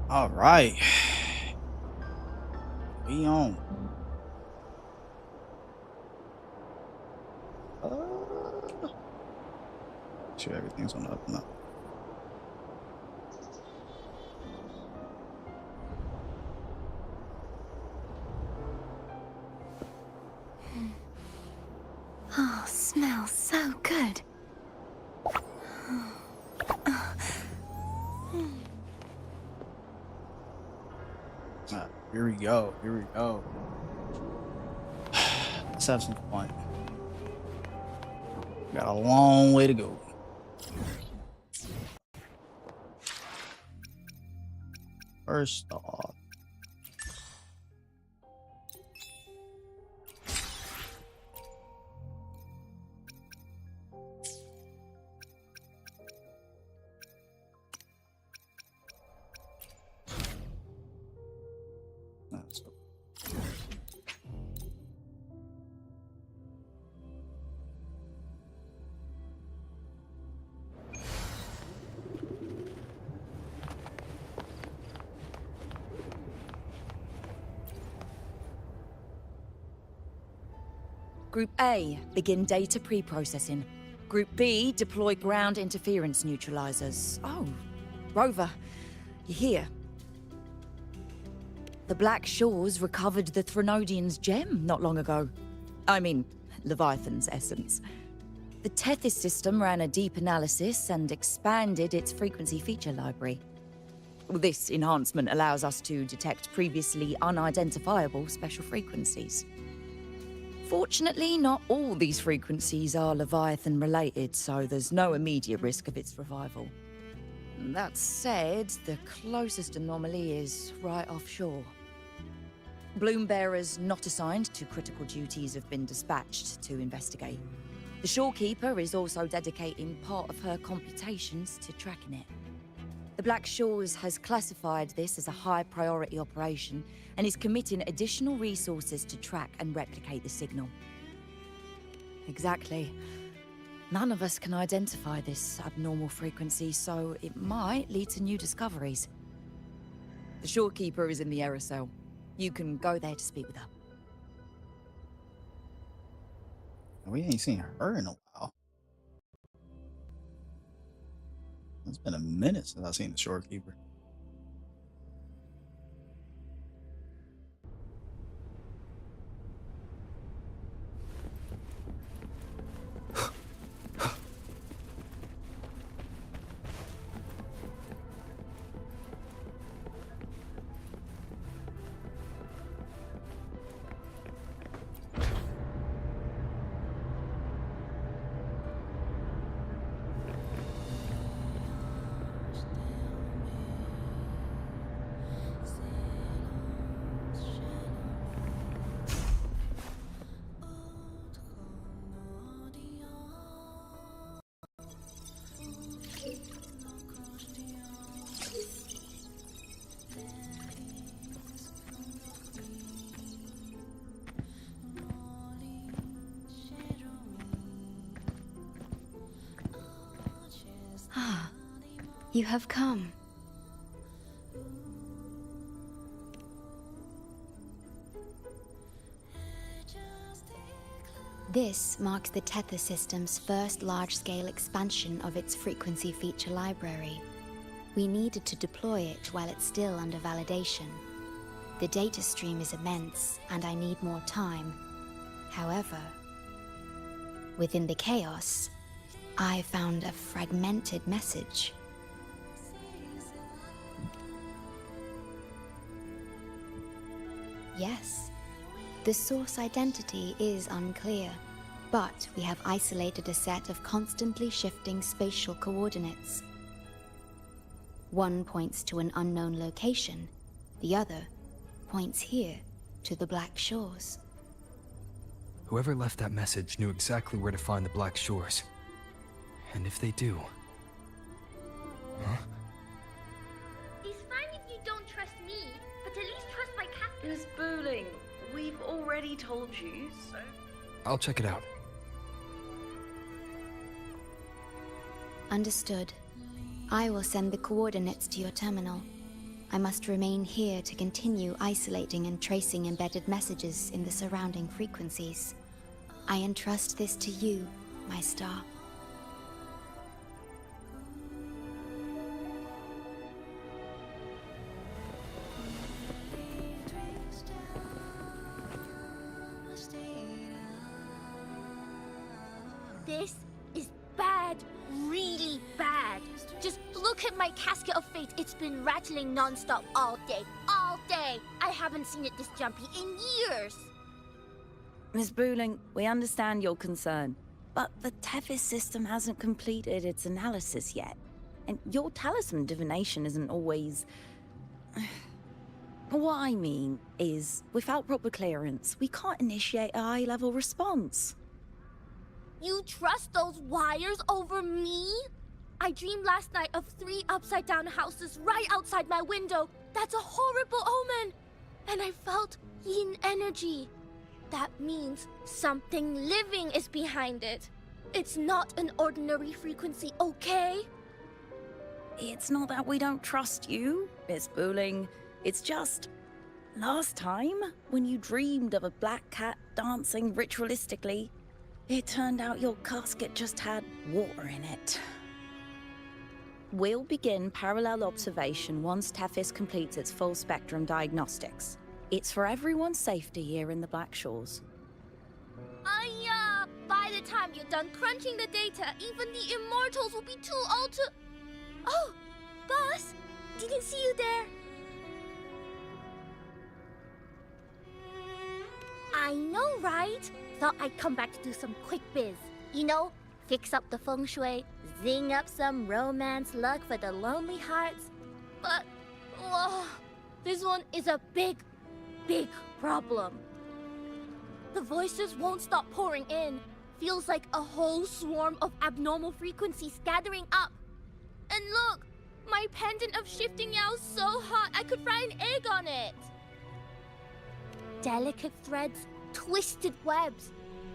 All right. We on. Sure everything's on the up and up. Oh, smells so good. Here we go. Here we go. Let's have some fun. Got a long way to go. First off, let's go. Group A, begin data pre-processing. Group B, deploy ground interference neutralizers. Oh, Rover, you're here. The Black Shores recovered the Threnodian's gem not long ago. I mean, Leviathan's essence. The Tethys system ran a deep analysis and expanded its frequency feature library. This enhancement allows us to detect previously unidentifiable special frequencies. Fortunately, not all these frequencies are Leviathan-related, so there's no immediate risk of its revival. That said, the closest anomaly is right offshore. Bloom bearers not assigned to critical duties have been dispatched to investigate. The shorekeeper is also dedicating part of her computations to tracking it. The Black Shores has classified this as a high-priority operation and is committing additional resources to track and replicate the signal. Exactly. None of us can identify this abnormal frequency, so it might lead to new discoveries. The shorekeeper is in the aerosol. You can go there to speak with her. We ain't seen her in a while. It's been a minute since I've seen the shorekeeper. Ah, you have come. This marks the Tethys system's first large-scale expansion of its frequency feature library. We needed to deploy it while it's still under validation. The data stream is immense, and I need more time. However, within the chaos, I found a fragmented message. Yes, the source identity is unclear, but we have isolated a set of constantly shifting spatial coordinates. One points to an unknown location, the other points here to the Black Shores. Whoever left that message knew exactly where to find the Black Shores. And if they do... Huh? we've already told you, so... I'll check it out. Understood. I will send the coordinates to your terminal. I must remain here to continue isolating and tracing embedded messages in the surrounding frequencies. I entrust this to you, my star. This is bad, really bad. Just look at my casket of fate. It's been rattling non-stop all day, all day. I haven't seen it this jumpy in years. Miss Booling, we understand your concern, but the Tethys system hasn't completed its analysis yet. And your talisman divination isn't always... What I mean is, without proper clearance, we can't initiate a high-level response. You trust those wires over me? I dreamed last night of 3 upside-down houses right outside my window. That's a horrible omen. And I felt yin energy. That means something living is behind it. It's not an ordinary frequency, okay? It's not that we don't trust you, Miss Booling. It's just... last time, when you dreamed of a black cat dancing ritualistically, it turned out your casket just had water in it. We'll begin parallel observation once Tethys completes its full spectrum diagnostics. It's for everyone's safety here in the Black Shores. By the time you're done crunching the data, even the immortals will be too old to... Oh, boss, didn't see you there. I know, right? Thought I'd come back to do some quick biz. You know, fix up the feng shui, zing up some romance luck for the lonely hearts. But, whoa, this one is a big problem. The voices won't stop pouring in. Feels like a whole swarm of abnormal frequencies gathering up. And look, my pendant of shifting yow's so hot I could fry an egg on it. Delicate threads, twisted webs,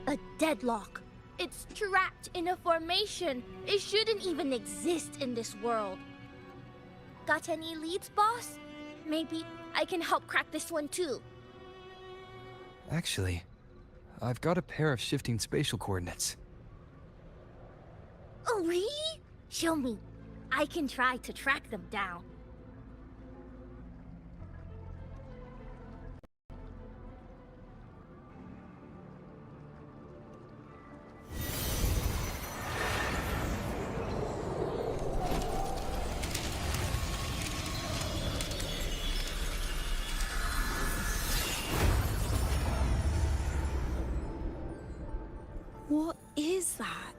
a deadlock. It's trapped in a formation. It shouldn't even exist in this world. Got any leads, boss? Maybe I can help crack this one too. Actually, I've got a pair of shifting spatial coordinates. Oh, really? Show me. I can try to track them down. What is that?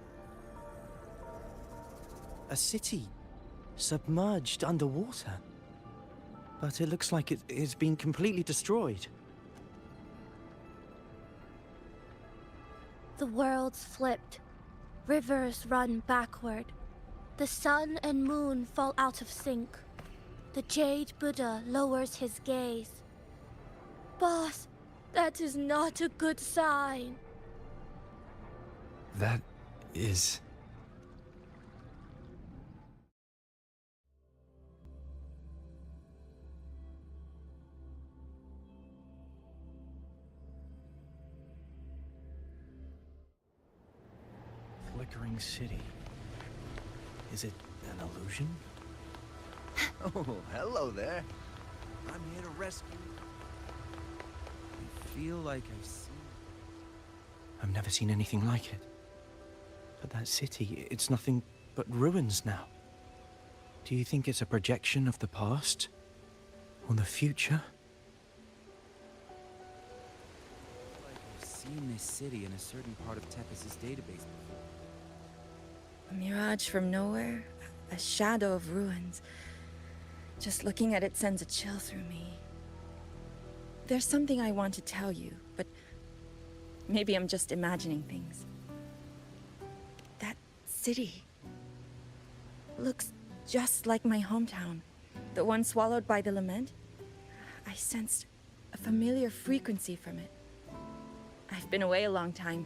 A city, submerged underwater. But it looks like it's been completely destroyed. The world's flipped. Rivers run backward. The sun and moon fall out of sync. The Jade Buddha lowers his gaze. Boss, that is not a good sign. That is... Flickering city. Is it an illusion? Oh, hello there. I'm here to rescue you. I feel like I've seen... I've never seen anything like it. But that city, it's nothing but ruins now. Do you think it's a projection of the past? Or the future? Like I've seen this city in a certain part of Tethys' database before. A mirage from nowhere, a shadow of ruins. Just looking at it sends a chill through me. There's something I want to tell you, but maybe I'm just imagining things. That city looks just like my hometown, the one swallowed by the lament. I sensed a familiar frequency from it. I've been away a long time.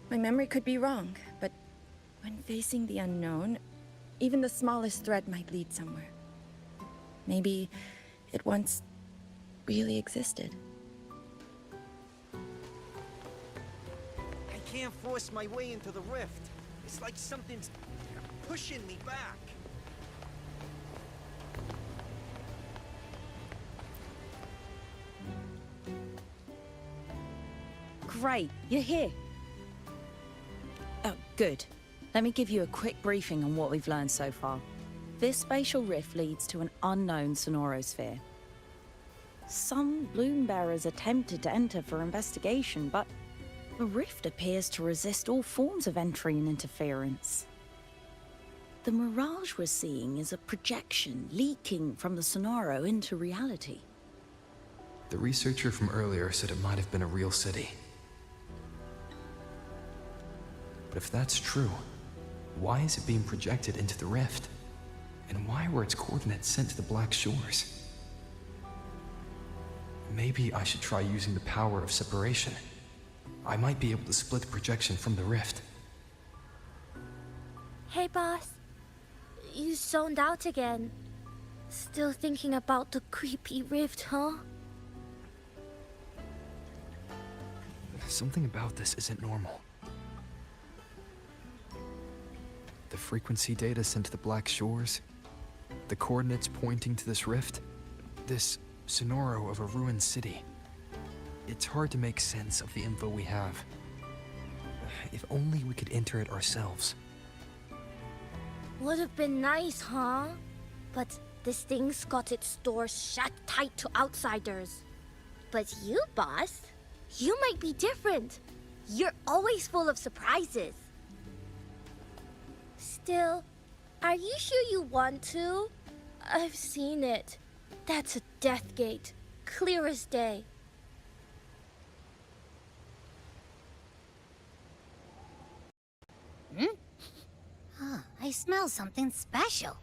My memory could be wrong, but when facing the unknown, even the smallest thread might lead somewhere. Maybe it once really existed. I can't force my way into the rift. It's like something's pushing me back. Great, you're here. Oh, good. Let me give you a quick briefing on what we've learned so far. This spatial rift leads to an unknown sonorosphere. Some bloom bearers attempted to enter for investigation, but the rift appears to resist all forms of entry and interference. The mirage we're seeing is a projection leaking from the Sonoro into reality. The researcher from earlier said it might have been a real city. But if that's true, why is it being projected into the rift? And why were its coordinates sent to the Black Shores? Maybe I should try using the power of separation. I might be able to split the projection from the rift. Hey, boss. You zoned out again. Still thinking about the creepy rift, huh? Something about this isn't normal. The frequency data sent to the Black Shores, the coordinates pointing to this rift, this Sonoro of a ruined city. It's hard to make sense of the info we have. If only we could enter it ourselves. Would have been nice, huh? But this thing's got its doors shut tight to outsiders. But you, boss, you might be different. You're always full of surprises. Still, are you sure you want to? I've seen it. That's a death gate, clear as day. I smell something special.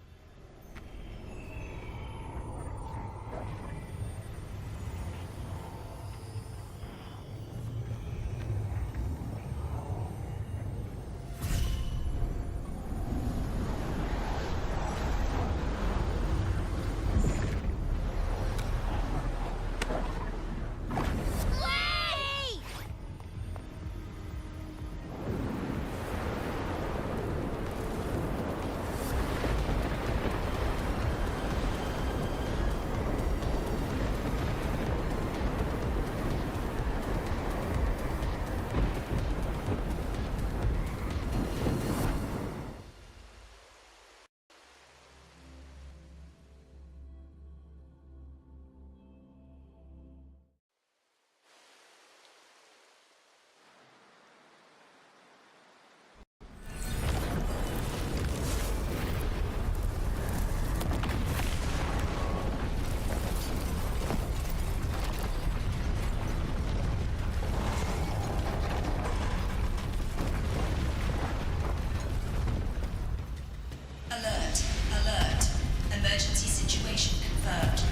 Emergency situation confirmed.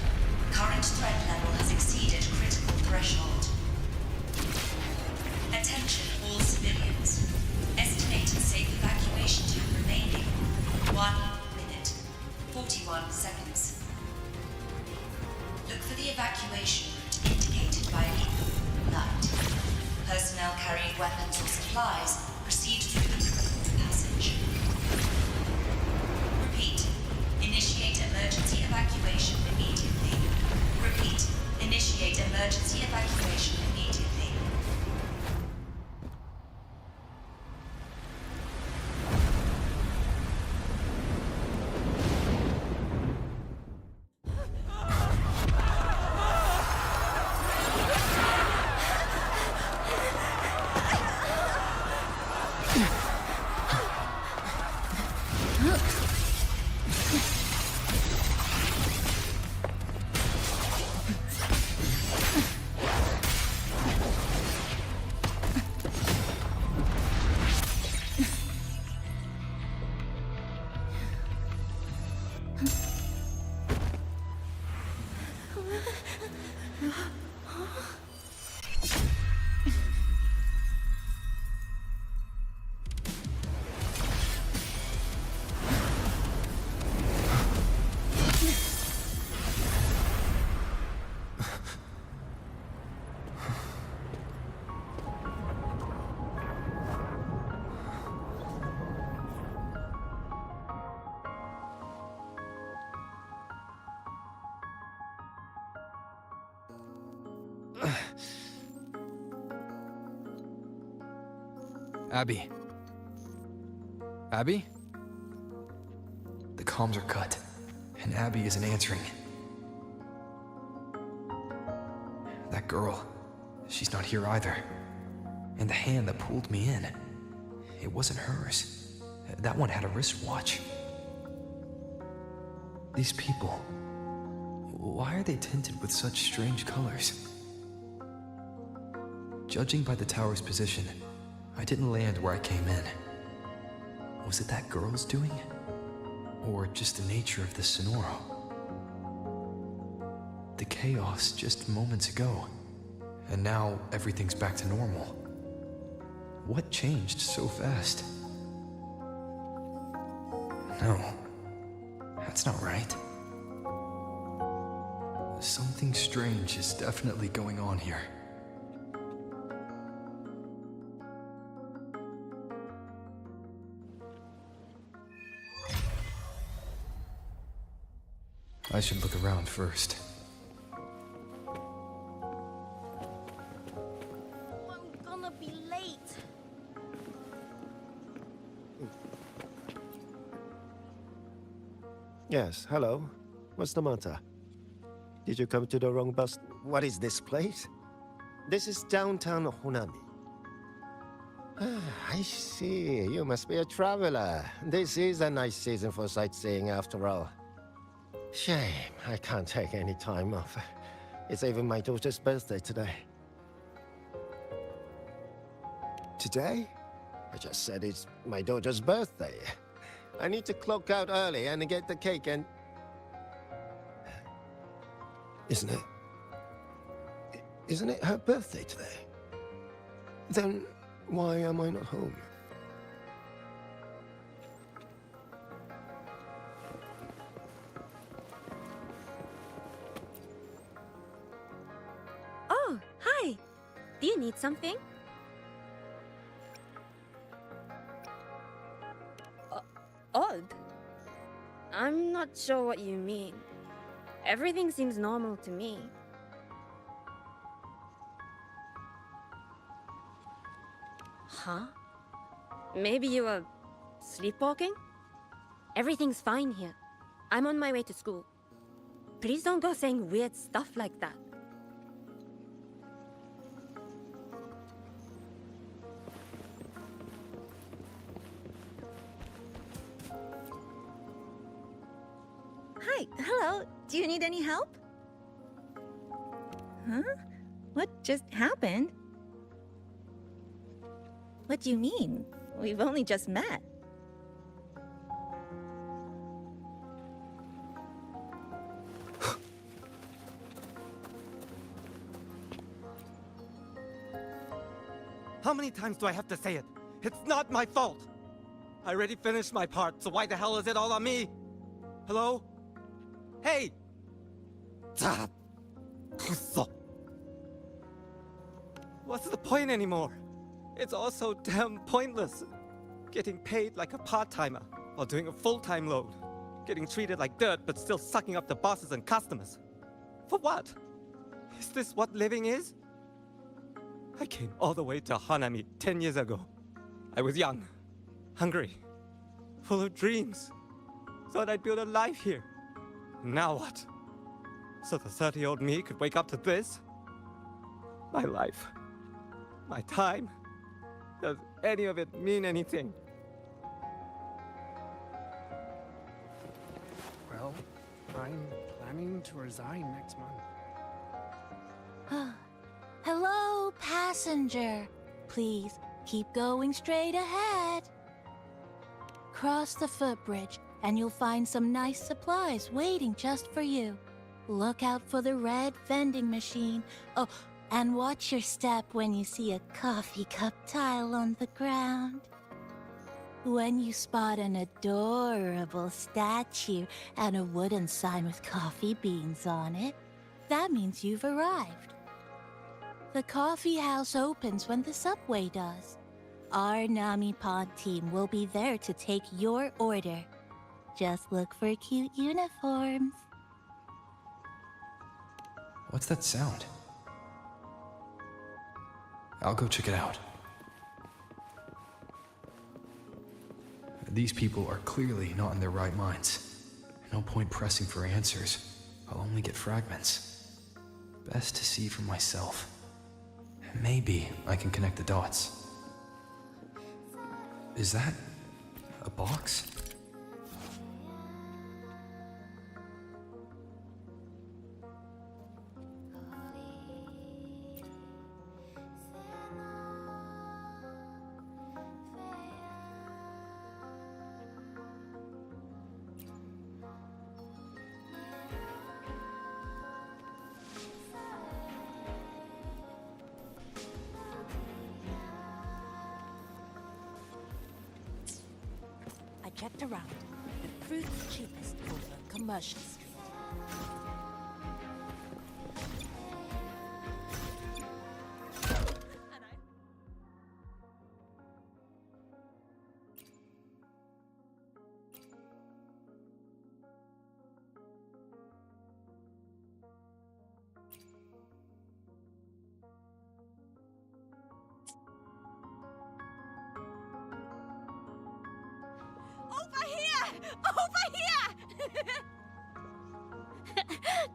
Current threat level has exceeded critical threshold. Attention all civilians. Estimated safe evacuation time remaining 1 minute, 41 seconds. Look for the evacuation route indicated by the light. Personnel carrying weapons or supplies proceed through the critical passage. Repeat. Initiate emergency evacuation immediately. Repeat. Initiate emergency evacuation immediately. Abby? Abby? The comms are cut, and Abby isn't answering. That girl, she's not here either. And the hand that pulled me in, it wasn't hers. That one had a wristwatch. These people, why are they tinted with such strange colors? Judging by the tower's position, I didn't land where I came in. Was it that girl's doing? Or just the nature of the Sonoro? The chaos just moments ago, and now everything's back to normal. What changed so fast? No, that's not right. Something strange is definitely going on here. I should look around first. I'm gonna be late. Yes, hello. What's the matter? Did you come to the wrong bus? What is this place? This is downtown Honami. Ah, I see. You must be a traveler. This is a nice season for sightseeing after all. Shame, I can't take any time off. It's even my daughter's birthday today. Today? I just said it's my daughter's birthday. I need to clock out early and get the cake and... Isn't it her birthday today? Then why am I not home? Oh, hi. Do you need something? Odd. I'm not sure what you mean. Everything seems normal to me. Huh? Maybe you were sleepwalking? Everything's fine here. I'm on my way to school. Please don't go saying weird stuff like that. Hi, hello. Do you need any help? Huh? What just happened? What do you mean? We've only just met. How many times do I have to say it? It's not my fault! I already finished my part, so why the hell is it all on me? Hello? Hey! What's the point anymore? It's all so damn pointless. Getting paid like a part-timer while doing a full-time load. Getting treated like dirt but still sucking up the bosses and customers. For what? Is this what living is? I came all the way to Hanami 10 years ago. I was young, hungry, full of dreams. Thought I'd build a life here. Now what? So the 30-year-old me could wake up to this? My life, my time, does any of it mean anything? Well, I'm planning to resign next month. Hello, passenger. Please keep going straight ahead. Cross the footbridge, and you'll find some nice supplies waiting just for you. Look out for the red vending machine. Oh, and watch your step when you see a coffee cup tile on the ground. When you spot an adorable statue and a wooden sign with coffee beans on it, that means you've arrived. The coffee house opens when the subway does. Our Nami Pod team will be there to take your order. Just look for cute uniforms. What's that sound? I'll go check it out. These people are clearly not in their right minds. No point pressing for answers. I'll only get fragments. Best to see for myself. Maybe I can connect the dots. Is that a box? I checked around. The fruit's cheapest over Commercial Street. Over here! Over here!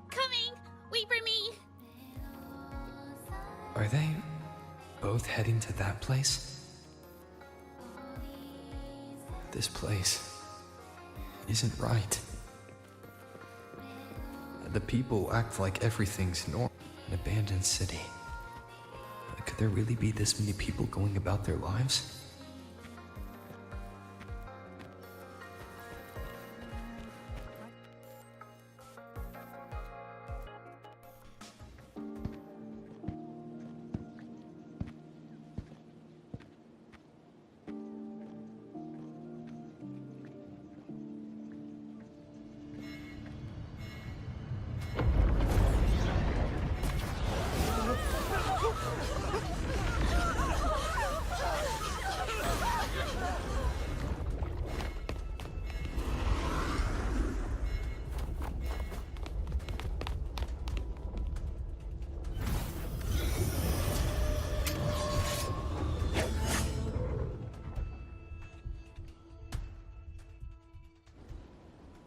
Coming! Wait for me! Are they both heading to that place? This place isn't right. The people act like everything's normal. An abandoned city. Could there really be this many people going about their lives?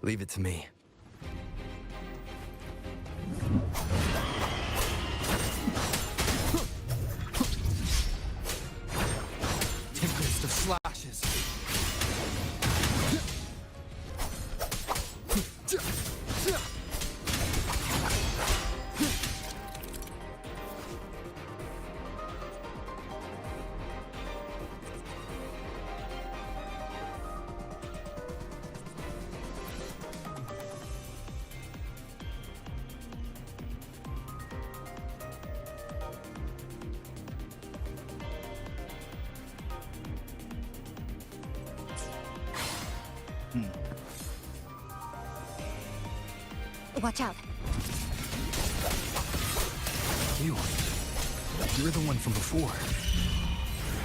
Leave it to me. Tempest of slashes. Watch out. You. You're the one from before.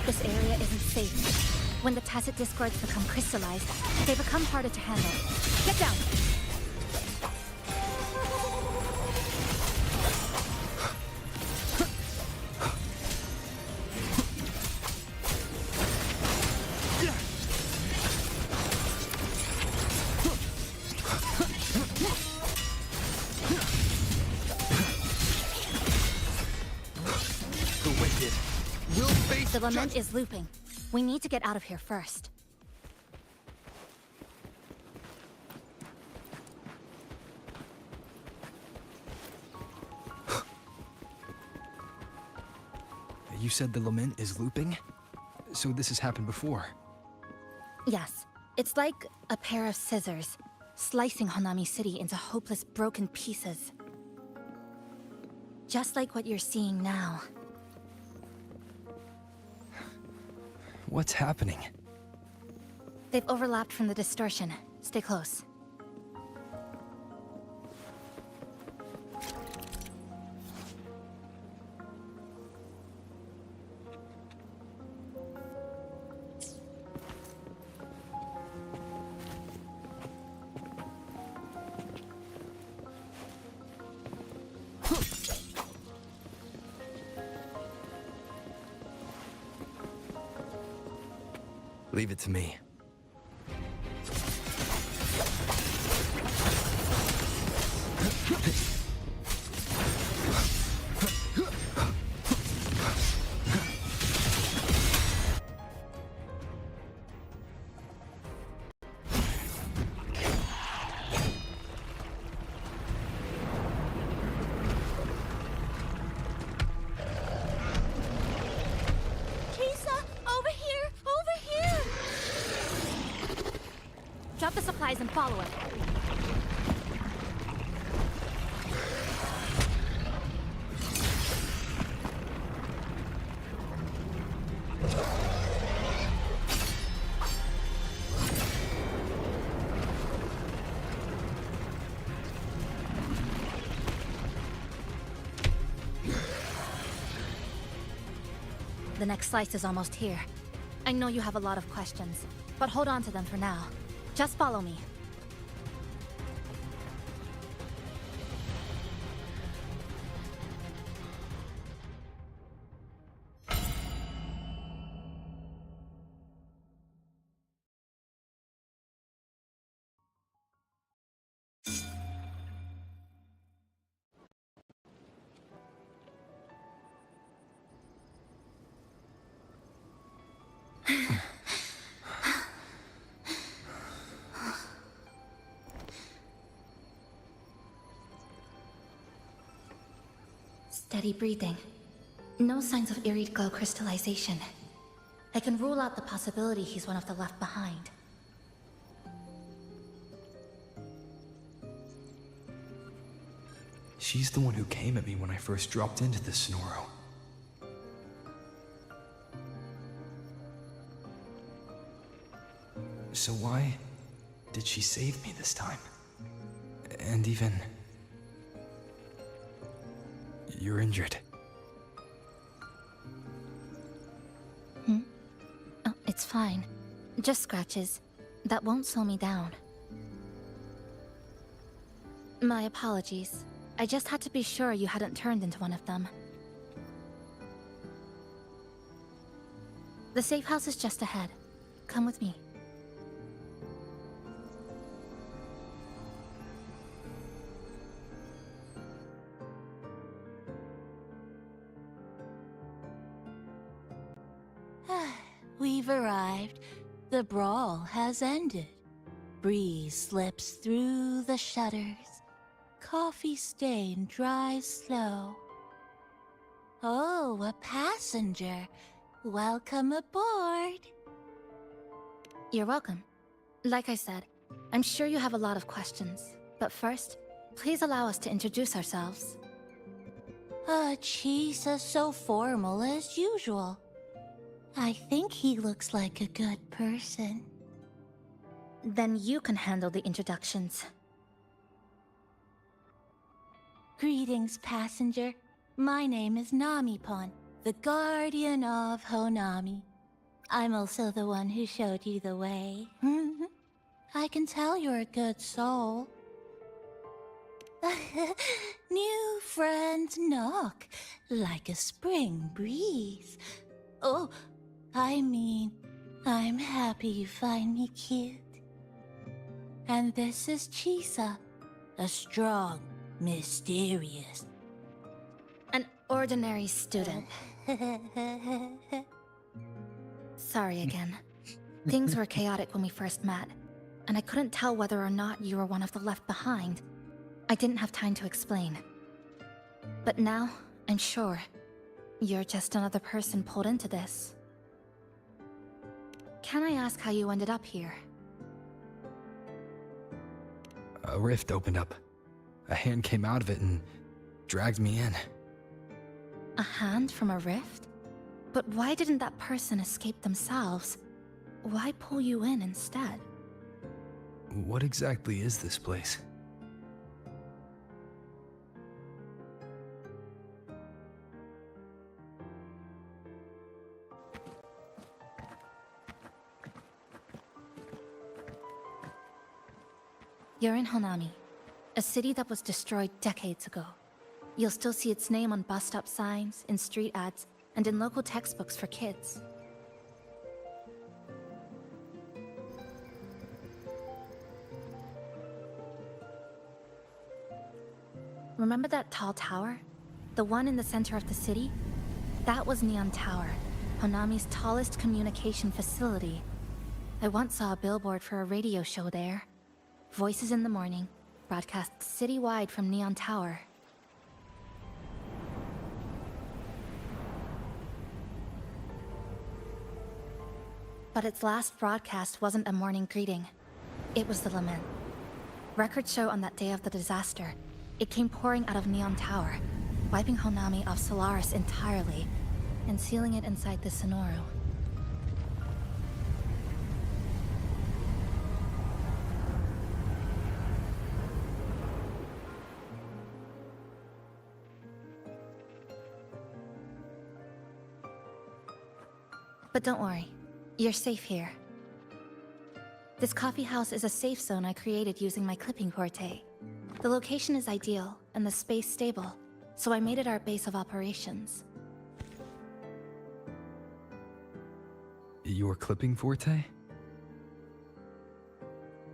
This area isn't safe. When the tacit discords become crystallized, they become harder to handle. Get down! The lament is looping. We need to get out of here first. You said the lament is looping? So this has happened before? Yes. It's like a pair of scissors, slicing Honami City into hopeless broken pieces. Just like what you're seeing now. What's happening? They've overlapped from the distortion. Stay close. Leave it to me. Drop the supplies and follow it. The next slice is almost here. I know you have a lot of questions, but hold on to them for now. Just follow me. Steady breathing. No signs of iridical crystallization. I can rule out the possibility he's one of the left behind. She's the one who came at me when I first dropped into the Sonoro. So why did she save me this time? And even... You're injured. Oh, it's fine. Just scratches. That won't slow me down. My apologies. I just had to be sure you hadn't turned into one of them. The safe house is just ahead. Come with me. We've arrived. The brawl has ended. Breeze slips through the shutters. Coffee stain dries slow. Oh, a passenger. Welcome aboard. You're welcome. Like I said, I'm sure you have a lot of questions. But first, please allow us to introduce ourselves. Chisa's so formal as usual. I think he looks like a good person. Then you can handle the introductions. Greetings, passenger. My name is Namipon, the guardian of Honami. I'm also the one who showed you the way. I can tell you're a good soul. New friends knock like a spring breeze. Oh, I mean, I'm happy you find me cute. And this is Chisa, a strong, mysterious... An ordinary student. Sorry again. Things were chaotic when we first met, and I couldn't tell whether or not you were one of the left behind. I didn't have time to explain. But now, I'm sure. You're just another person pulled into this. Can I ask how you ended up here? A rift opened up. A hand came out of it and dragged me in. A hand from a rift? But why didn't that person escape themselves? Why pull you in instead? What exactly is this place? You're in Honami, a city that was destroyed decades ago. You'll still see its name on bus stop signs, in street ads, and in local textbooks for kids. remember that tall tower? The one in the center of the city? That was Neon Tower, Honami's tallest communication facility. I once saw a billboard for a radio show there. Voices in the morning, broadcast citywide from Neon Tower. But its last broadcast wasn't a morning greeting. It was the lament. Records show on that day of the disaster, it came pouring out of Neon Tower, wiping Honami off Solaris entirely, and sealing it inside the Sonoro. But don't worry, you're safe here. This coffee house is a safe zone I created using my clipping forte. The location is ideal, and the space stable, so I made it our base of operations. Your clipping forte?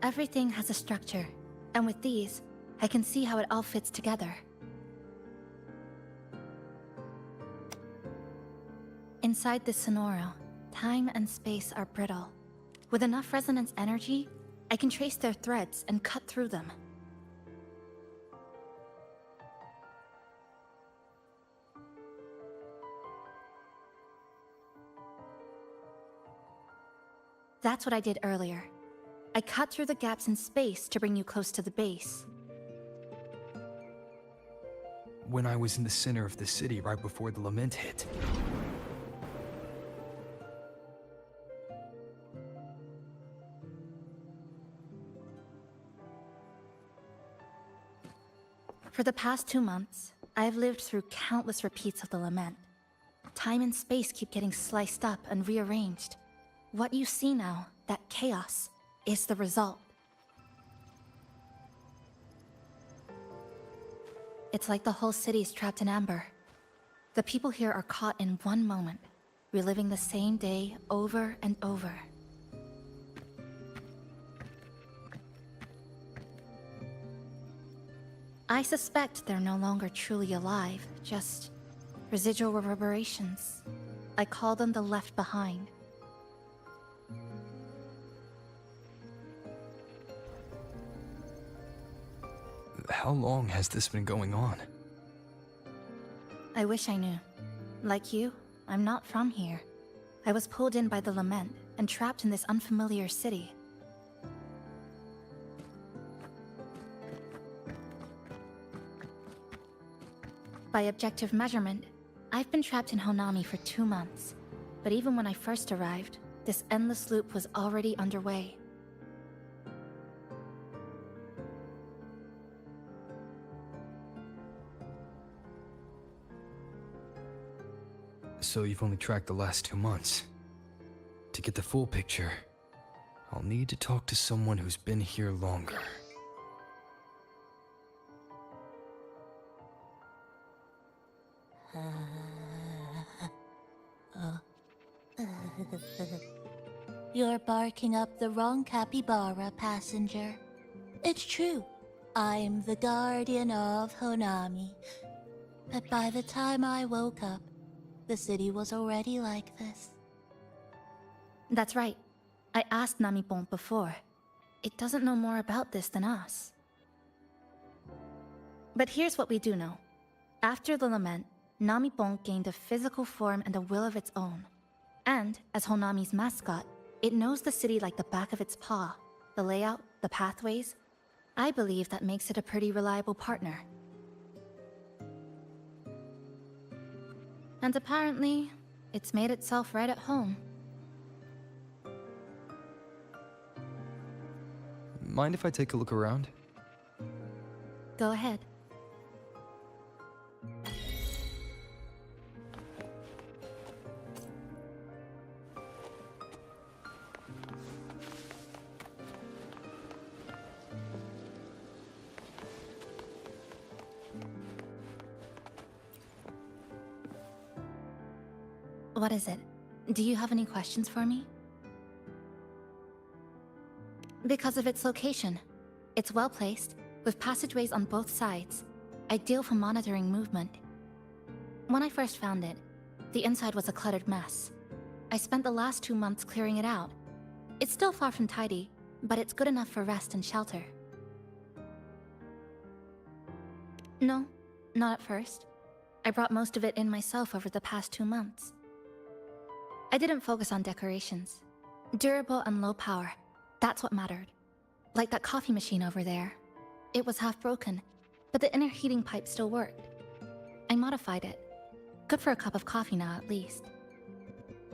Everything has a structure, and with these, I can see how it all fits together. Inside this Sonoro, time and space are brittle. With enough resonance energy, I can trace their threads and cut through them. That's what I did earlier. I cut through the gaps in space to bring you close to the base. When I was in the center of the city right before the lament hit. For the past 2 months, I've lived through countless repeats of the lament. Time and space keep getting sliced up and rearranged. What you see now, that chaos, is the result. It's like the whole city's trapped in amber. The people here are caught in one moment, reliving the same day over and over. I suspect they're no longer truly alive, just residual reverberations. I call them the left behind. How long has this been going on? I wish I knew. Like you, I'm not from here. I was pulled in by the lament and trapped in this unfamiliar city. By objective measurement, I've been trapped in Honami for 2 months. But even when I first arrived, this endless loop was already underway. So you've only tracked the last 2 months. To get the full picture, I'll need to talk to someone who's been here longer. You're barking up the wrong capybara, passenger. It's true. I'm the guardian of Honami. But by the time I woke up, the city was already like this. That's right. I asked Namipon before. It doesn't know more about this than us. But here's what we do know. After the lament, Namipon gained a physical form and a will of its own. And, as Honami's mascot, it knows the city like the back of its paw. The layout, the pathways. I believe that makes it a pretty reliable partner. And apparently, it's made itself right at home. Mind if I take a look around? Go ahead. What is it? Do you have any questions for me? Because of its location. It's well placed, with passageways on both sides. ideal for monitoring movement. When I first found it, the inside was a cluttered mess. I spent the last 2 months clearing it out. It's still far from tidy, but it's good enough for rest and shelter. No, not at first. I brought most of it in myself over the past 2 months. I didn't focus on decorations. Durable and low power, that's what mattered. Like that coffee machine over there. It was half broken, but the inner heating pipe still worked. I modified it. Good for a cup of coffee now, at least.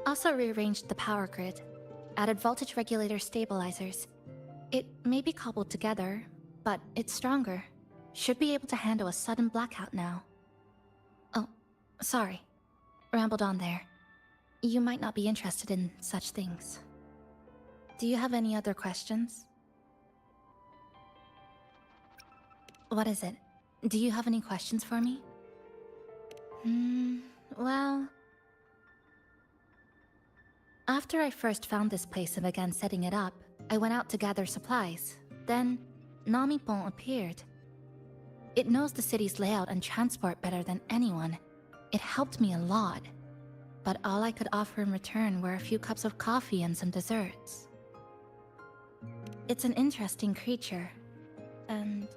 Also rearranged the power grid, added voltage regulator stabilizers. It may be cobbled together, but it's stronger. Should be able to handle a sudden blackout now. Oh, sorry. Rambled on there. You might not be interested in such things. Do you have any other questions? What is it? Do you have any questions for me? Well... After I first found this place and began setting it up, I went out to gather supplies. Then, Namipon appeared. It knows the city's layout and transport better than anyone. It helped me a lot. But all I could offer in return were a few cups of coffee and some desserts. It's an interesting creature. And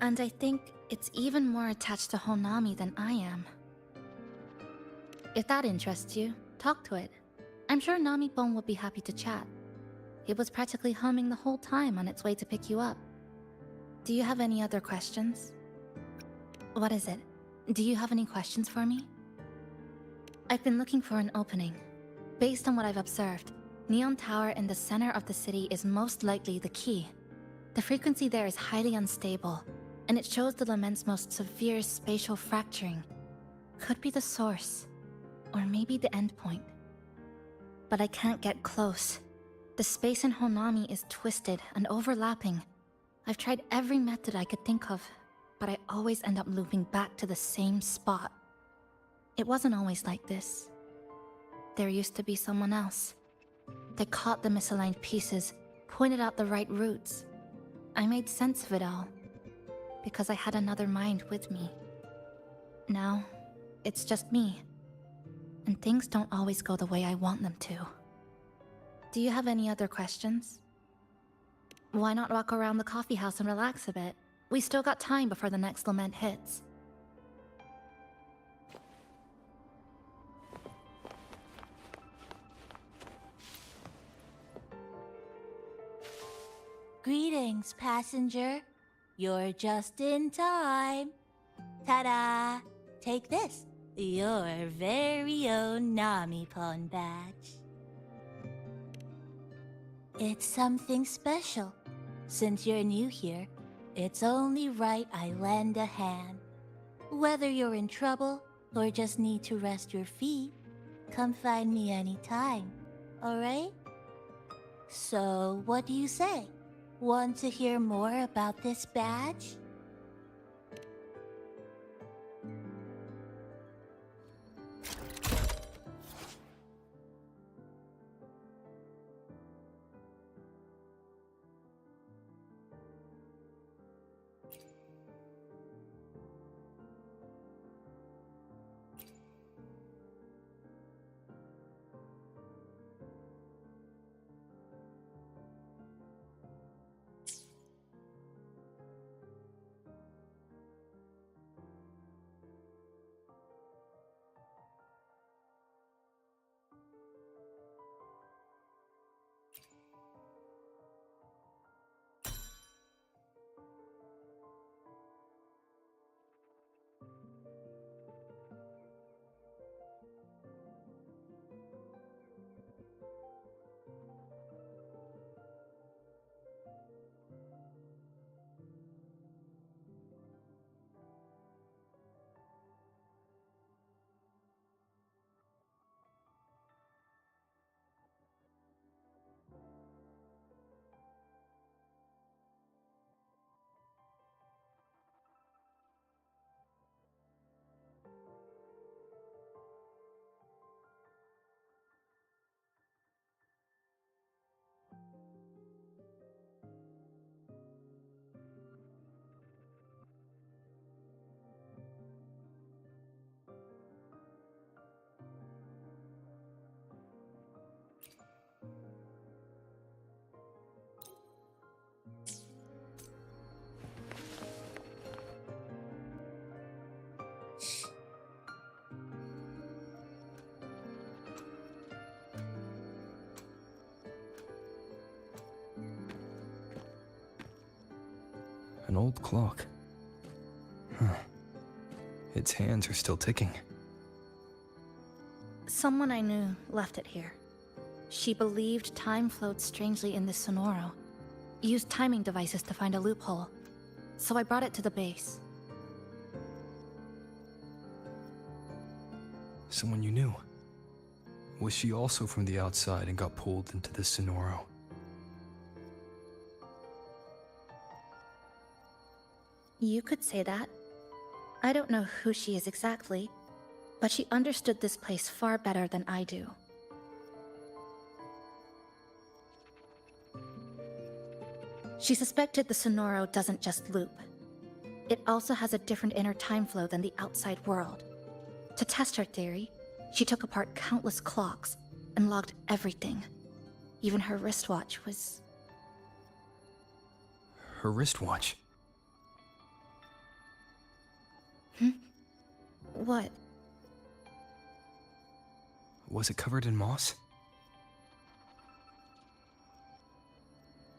I think it's even more attached to Honami than I am. If that interests you, talk to it. I'm sure Namipon will be happy to chat. It was practically humming the whole time on its way to pick you up. Do you have any other questions? What is it? Do you have any questions for me? I've been looking for an opening. Based on what I've observed, Neon Tower in the center of the city is most likely the key. The frequency there is highly unstable, and it shows the Lament's most severe spatial fracturing. Could be the source, or maybe the endpoint. But I can't get close. The space in Honami is twisted and overlapping. I've tried every method I could think of, but I always end up looping back to the same spot. It wasn't always like this. There used to be someone else. They caught the misaligned pieces, pointed out the right routes. I made sense of it all, because I had another mind with me. Now, it's just me. And things don't always go the way I want them to. Do you have any other questions? Why not walk around the coffee house and relax a bit? We still got time before the next lament hits. Greetings, passenger. You're just in time. Ta-da! Take this, your very own Namipon badge. It's something special. Since you're new here, it's only right I lend a hand. Whether you're in trouble or just need to rest your feet, come find me anytime, alright? So, what do you say? Want to hear more about this badge? An old clock. Huh. Its hands are still ticking. Someone I knew left it here. She believed time flowed strangely in this Sonoro. Used timing devices to find a loophole. So I brought it to the base. Someone you knew. Was she also from the outside and got pulled into this Sonoro? You could say that. I don't know who she is exactly, but she understood this place far better than I do. She suspected the Sonoro doesn't just loop. It also has a different inner time flow than the outside world. To test her theory, she took apart countless clocks and logged everything. Even her wristwatch was... Her wristwatch? What? Was it covered in moss?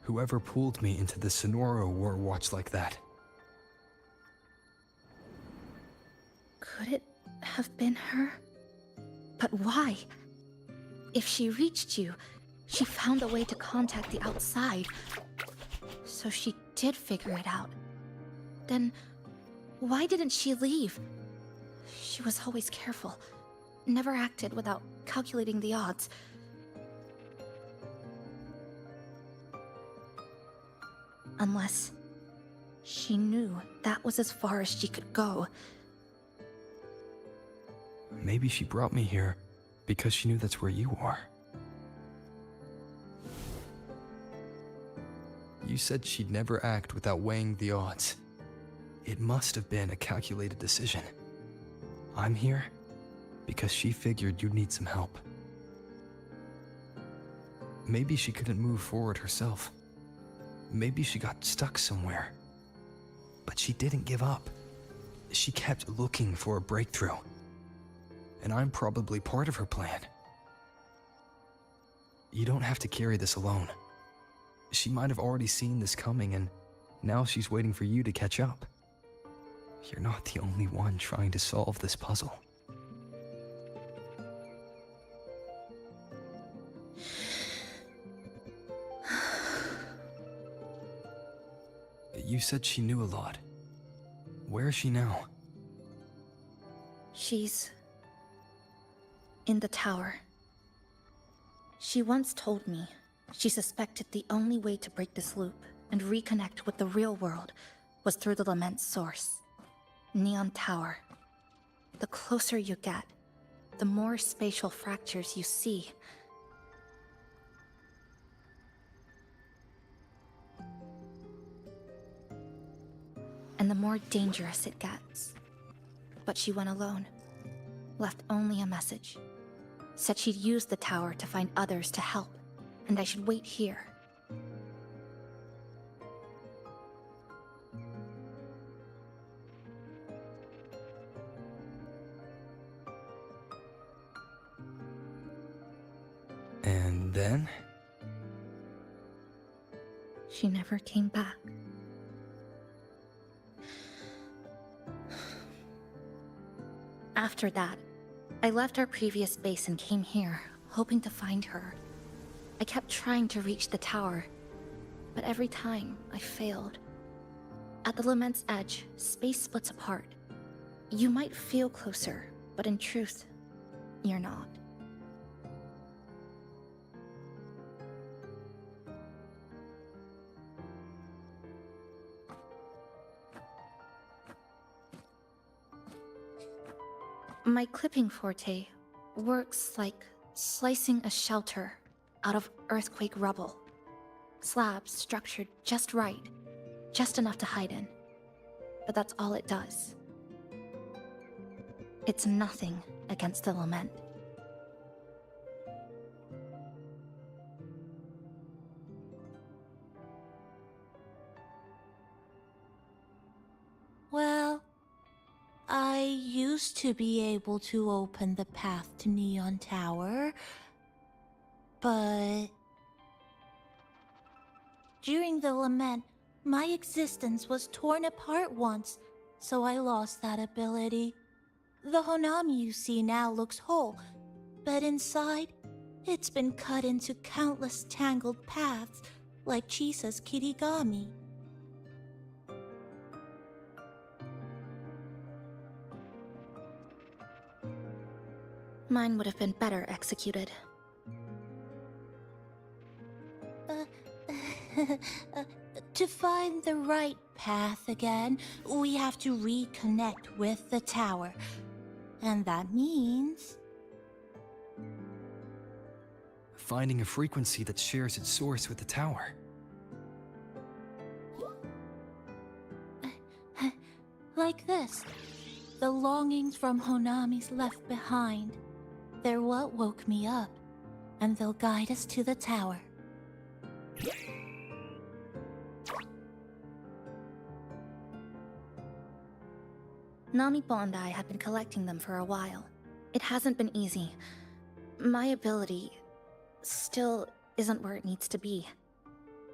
Whoever pulled me into the Sonoro wore a watch like that. Could it have been her? But why? If she reached you, she found a way to contact the outside. So she did figure it out. Then, why didn't she leave? She was always careful. Never acted without calculating the odds. Unless she knew that was as far as she could go. Maybe she brought me here because she knew that's where you are. You said she'd never act without weighing the odds. It must have been a calculated decision. I'm here because she figured you'd need some help. Maybe she couldn't move forward herself. Maybe she got stuck somewhere. But she didn't give up. She kept looking for a breakthrough. And I'm probably part of her plan. You don't have to carry this alone. She might have already seen this coming, and now she's waiting for you to catch up. You're not the only one trying to solve this puzzle. You said she knew a lot. Where is she now? She's... in the tower. She once told me she suspected the only way to break this loop and reconnect with the real world was through the Lament's source. Neon Tower. The closer you get, the more spatial fractures you see. And the more dangerous it gets. But she went alone. Left only a message. Said she'd use the tower to find others to help, and I should wait here. And then? She never came back. After that, I left our previous base and came here, hoping to find her. I kept trying to reach the tower, but every time I failed. At the Lament's edge, space splits apart. You might feel closer, but in truth, you're not. My clipping forte works like slicing a shelter out of earthquake rubble. Slabs structured just right, just enough to hide in. But that's all it does. It's nothing against the Lament. Well, I used to be able to open the path to Neon Tower, but during the Lament, My existence was torn apart once, so I lost that ability. The Honami you see now looks whole, but inside, it's been cut into countless tangled paths, like Chisa's Kirigami. Mine would have been better executed. To find the right path again, we have to reconnect with the tower. And that means... Finding a frequency that shares its source with the tower. Like this. The longings from Honami's left behind. They're what woke me up, and they'll guide us to the tower. Namipo and I have been collecting them for a while. It hasn't been easy. My ability still isn't where it needs to be.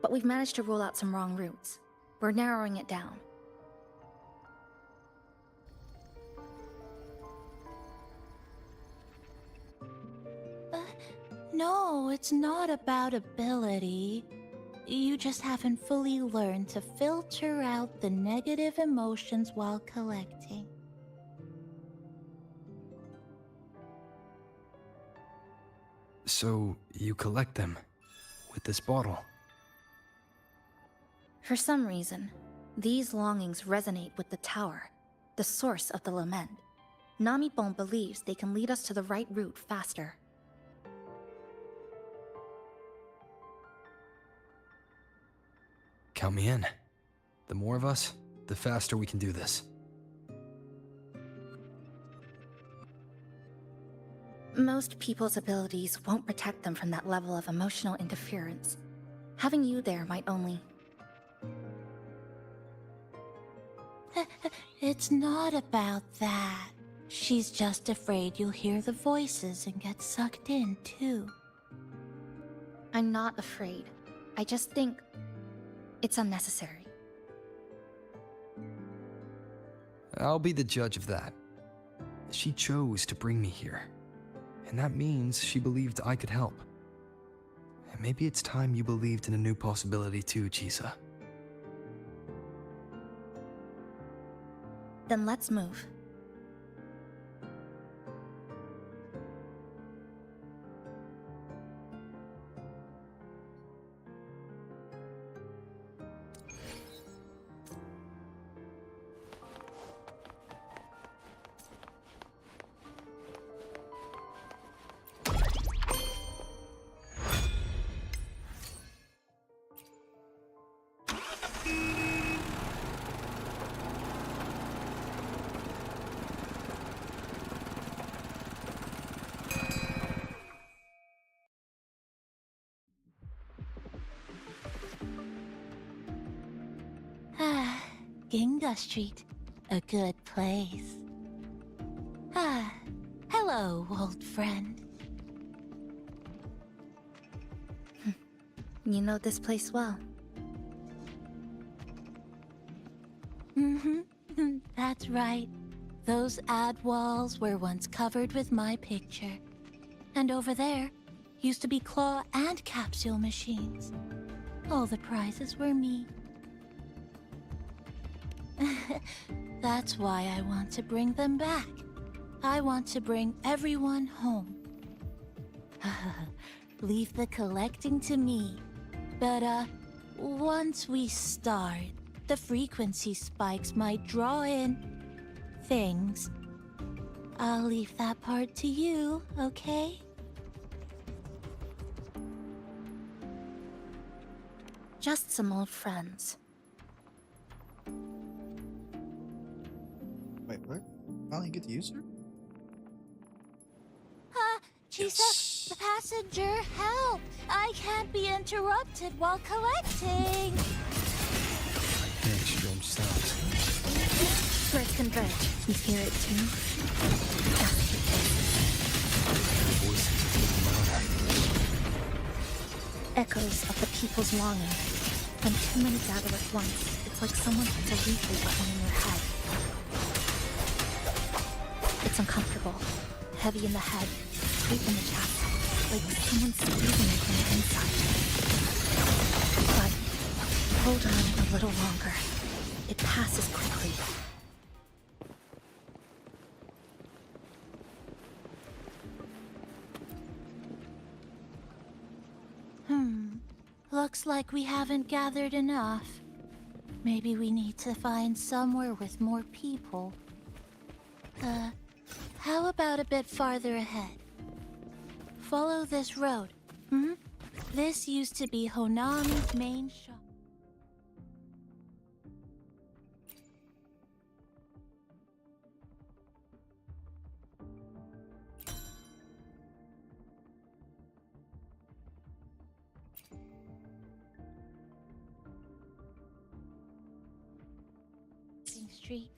But we've managed to rule out some wrong routes. We're narrowing it down. No, it's not about ability. You just haven't fully learned to filter out the negative emotions while collecting. So, you collect them with this bottle. For some reason, these longings resonate with the tower, the source of the lament. Namipon believes they can lead us to the right route faster. Count me in. The more of us, the faster we can do this. Most people's abilities won't protect them from that level of emotional interference. Having you there might only... It's not about that. She's just afraid you'll hear the voices and get sucked in, too. I'm not afraid. I just think... it's unnecessary. I'll be the judge of that. She chose to bring me here. And that means she believed I could help. And maybe it's time you believed in a new possibility too, Chisa. Then let's move. Ginga Street, a good place. Hello, old friend. You know this place well. That's right. Those ad walls were once covered with my picture. And over there, used to be claw and capsule machines. All the prizes were me. That's why I want to bring them back. I want to bring everyone home. Leave the collecting to me. But, once we start, the frequency spikes might draw in things. I'll leave that part to you, okay? Just some old friends. Wait, what? Finally get to use her? Chisa, the passenger, help! I can't be interrupted while collecting! Very strange sounds. Let's converge. You hear it too? The voices are getting louder. Echoes of the people's longing. When too many gather at once, it's like someone puts a replay button in your head. It's uncomfortable, heavy in the head, tight in the chest, like someone's squeezing it from the inside. But hold on a little longer. It passes quickly. Looks like we haven't gathered enough. Maybe we need to find somewhere with more people. How about a bit farther ahead? Follow this road. This used to be Honami's main shop. Street,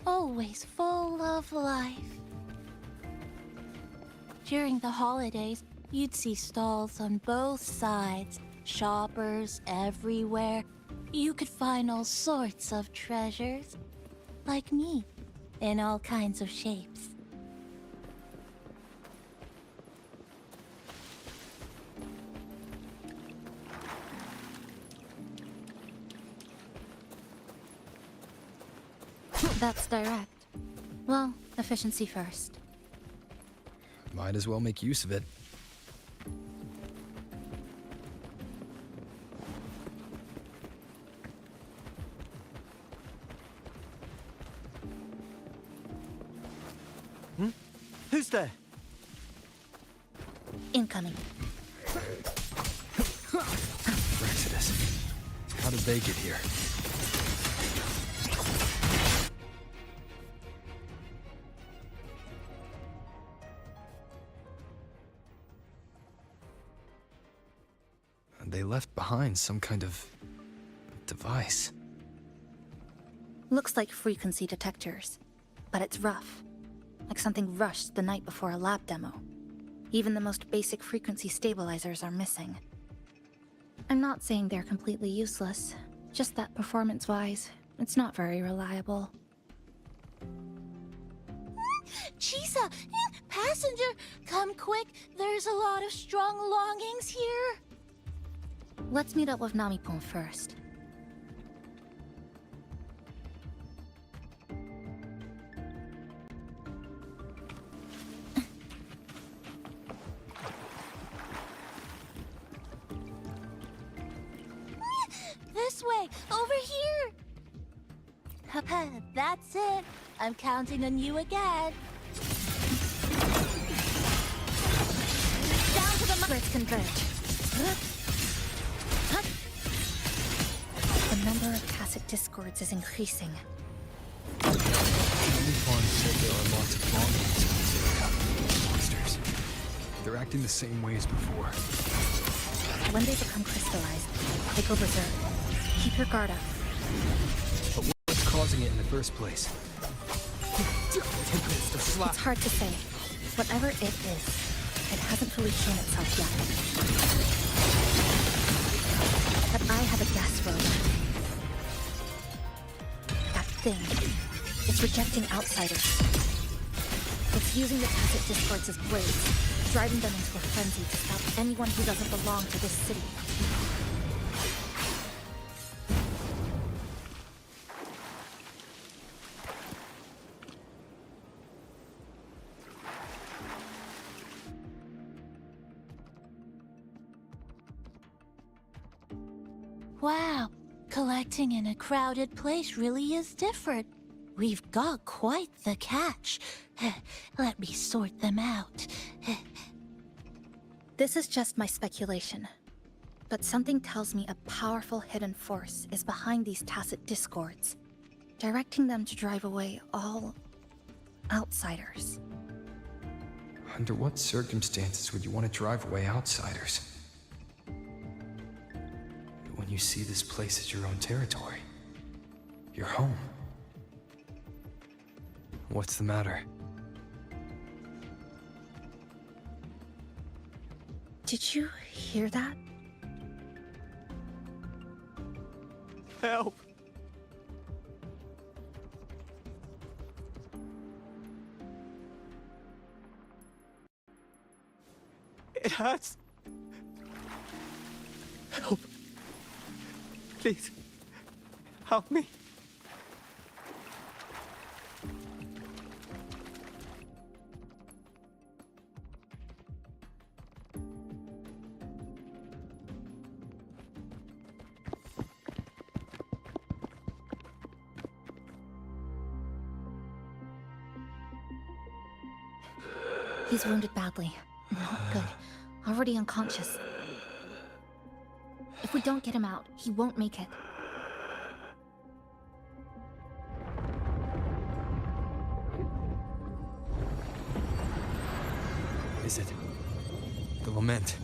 always full of life. During the holidays, you'd see stalls on both sides, shoppers everywhere. You could find all sorts of treasures, like me, in all kinds of shapes. That's direct. Well, efficiency first. Might as well make use of it. Who's there? Incoming. Exodus. How did they get here? They left behind some kind of device. Looks like frequency detectors, but it's rough. Like something rushed the night before a lab demo. Even the most basic frequency stabilizers are missing. I'm not saying they're completely useless, just that performance-wise, it's not very reliable. Chisa! Passenger! Come quick! There's a lot of strong longings here! Let's meet up with Namipon first. This way! Over here! That's it! I'm counting on you again! Down to the let's converge. The number of tacit discords is increasing. Namipon said there are lots of longings in this area. Monsters. They're acting the same way as before. When they become crystallized, they go berserk. Keep your guard up. But what's causing it in the first place? It's hard to say. Whatever it is, it hasn't fully shown itself yet. But I have a guess, Rhoda. That thing. It's rejecting outsiders. It's using the tacit discords as blades, driving them into a frenzy to stop anyone who doesn't belong to this city. Wow, collecting in a crowded place really is different. We've got quite the catch. Let me sort them out. This is just my speculation, but something tells me a powerful hidden force is behind these tacit discords, directing them to drive away all outsiders. Under what circumstances would you want to drive away outsiders? When you see this place as your own territory, your home. What's the matter? Did you hear that? Help! It hurts. Help. Please. Help me. He's wounded badly. Not good. Already unconscious. If we don't get him out, he won't make it. Is it? The lament.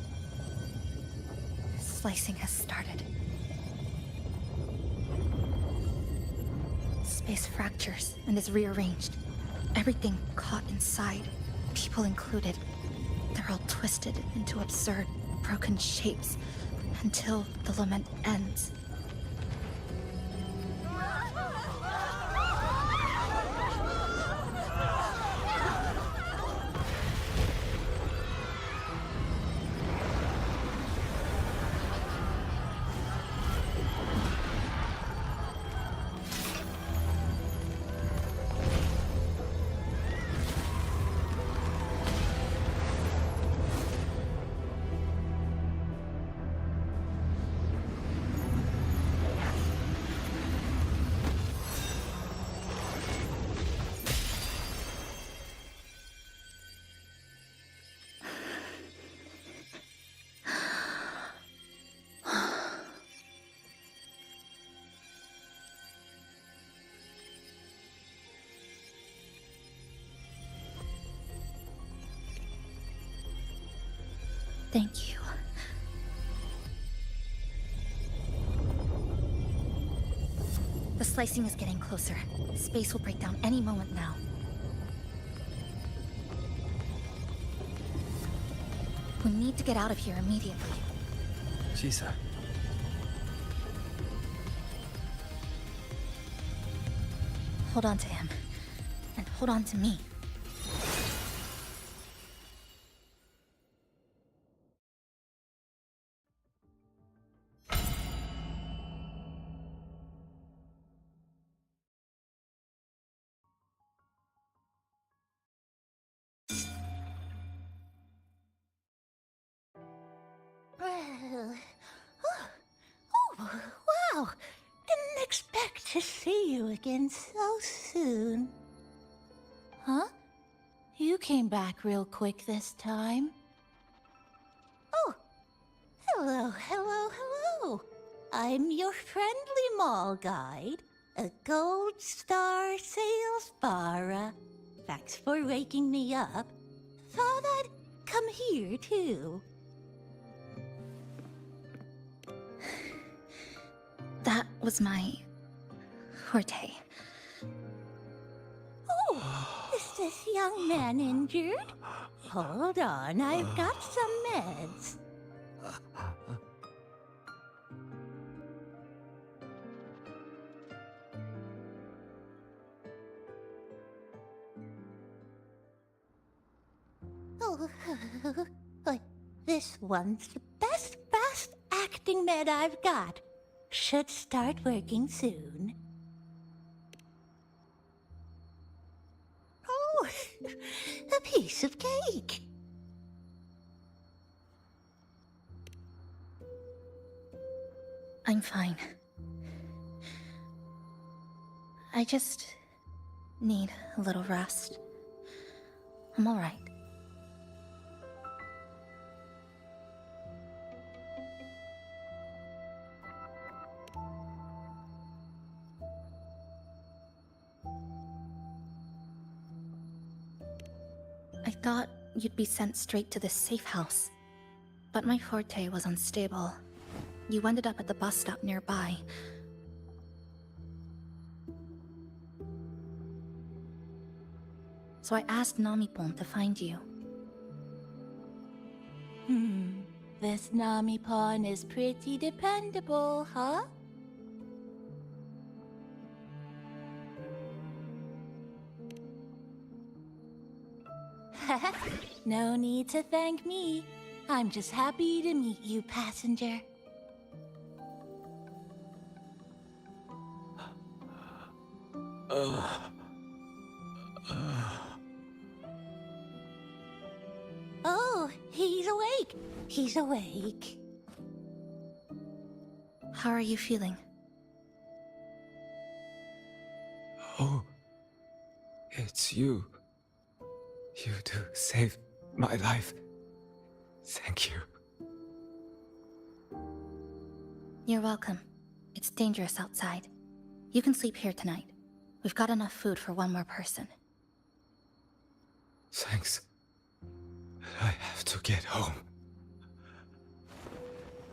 Slicing has started. Space fractures and is rearranged. Everything caught inside, people included. They're all twisted into absurd, broken shapes until the lament ends. Thank you. The slicing is getting closer. Space will break down any moment now. We need to get out of here immediately. Shisa. Hold on to him. And hold on to me. Wow! Didn't expect to see you again so soon. Huh? You came back real quick this time. Oh! Hello, hello, hello! I'm your friendly mall guide, a gold star sales barra. Thanks for waking me up. Thought I'd come here too. That was my forte. Oh, is this young man injured? Hold on, I've got some meds. Oh, this one's the best acting med I've got. Should start working soon. Oh, a piece of cake. I'm fine. I just need a little rest. I'm all right. I thought you'd be sent straight to the safe house, but my forte was unstable. You ended up at the bus stop nearby. So I asked Namipon to find you. This Namipon is pretty dependable, huh? No need to thank me. I'm just happy to meet you, passenger. Oh, he's awake. He's awake. How are you feeling? Oh, it's you. You two saved my life. Thank you. You're welcome. It's dangerous outside. You can sleep here tonight. We've got enough food for one more person. Thanks. I have to get home.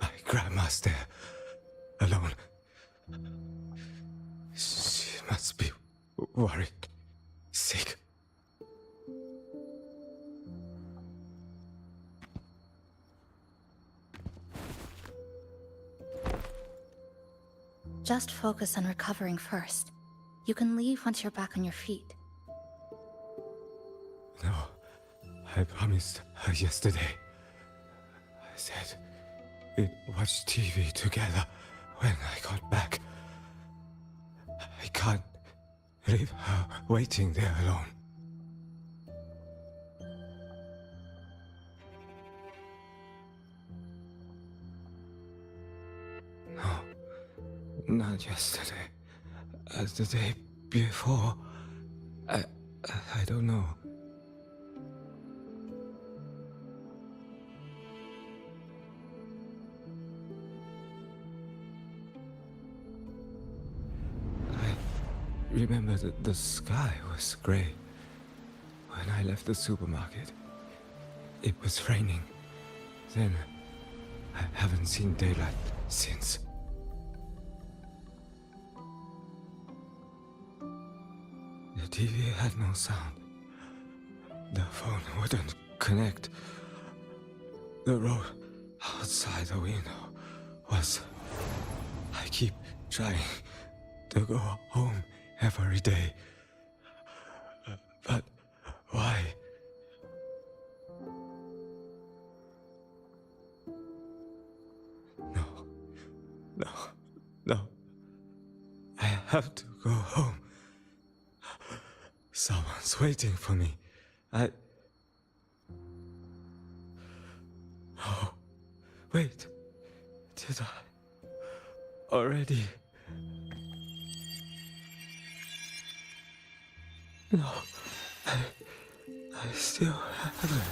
My grandma's there, alone. She must be worried, sick. Just focus on recovering first. You can leave once you're back on your feet. No, I promised her yesterday. I said we'd watch TV together when I got back. I can't leave her waiting there alone. No, not yesterday. The day before. I don't know. I remember that the sky was gray. When I left the supermarket, it was raining. Then, I haven't seen daylight since. The TV had no sound. The phone wouldn't connect. The road outside the window was... I keep trying to go home every day. But why? No. I have to go home. Someone's waiting for me. Oh, wait. Did I already? No, I still haven't.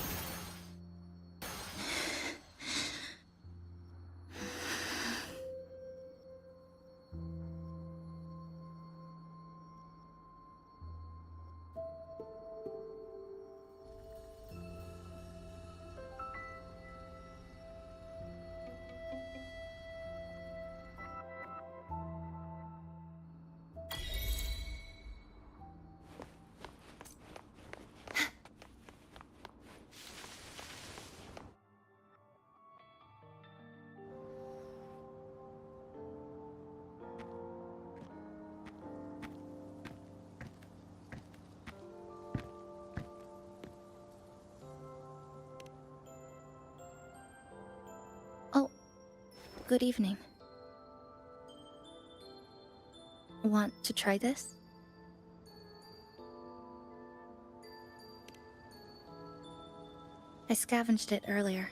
Good evening. Want to try this? I scavenged it earlier.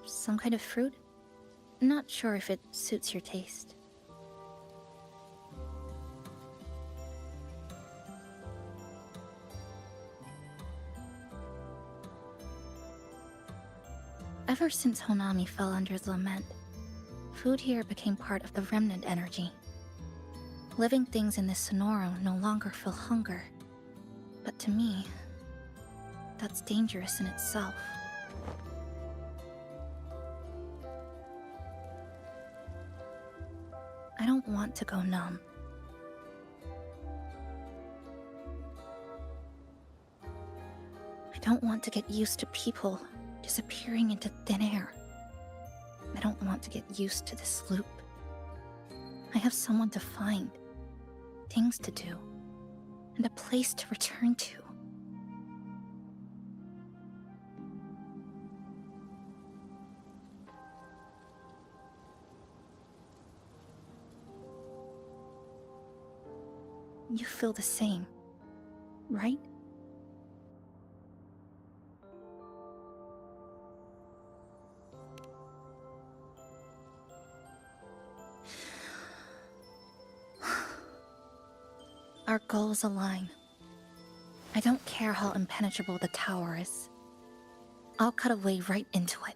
Some kind of fruit? Not sure if it suits your taste. Ever since Honami fell under his lament, food here became part of the remnant energy. Living things in this Sonoro no longer feel hunger. But to me, that's dangerous in itself. I don't want to go numb. I don't want to get used to people disappearing into thin air. I don't want to get used to this loop. I have someone to find, things to do, and a place to return to. you feel the same, right? Our goals align. I don't care how impenetrable the tower is. I'll cut a way right into it.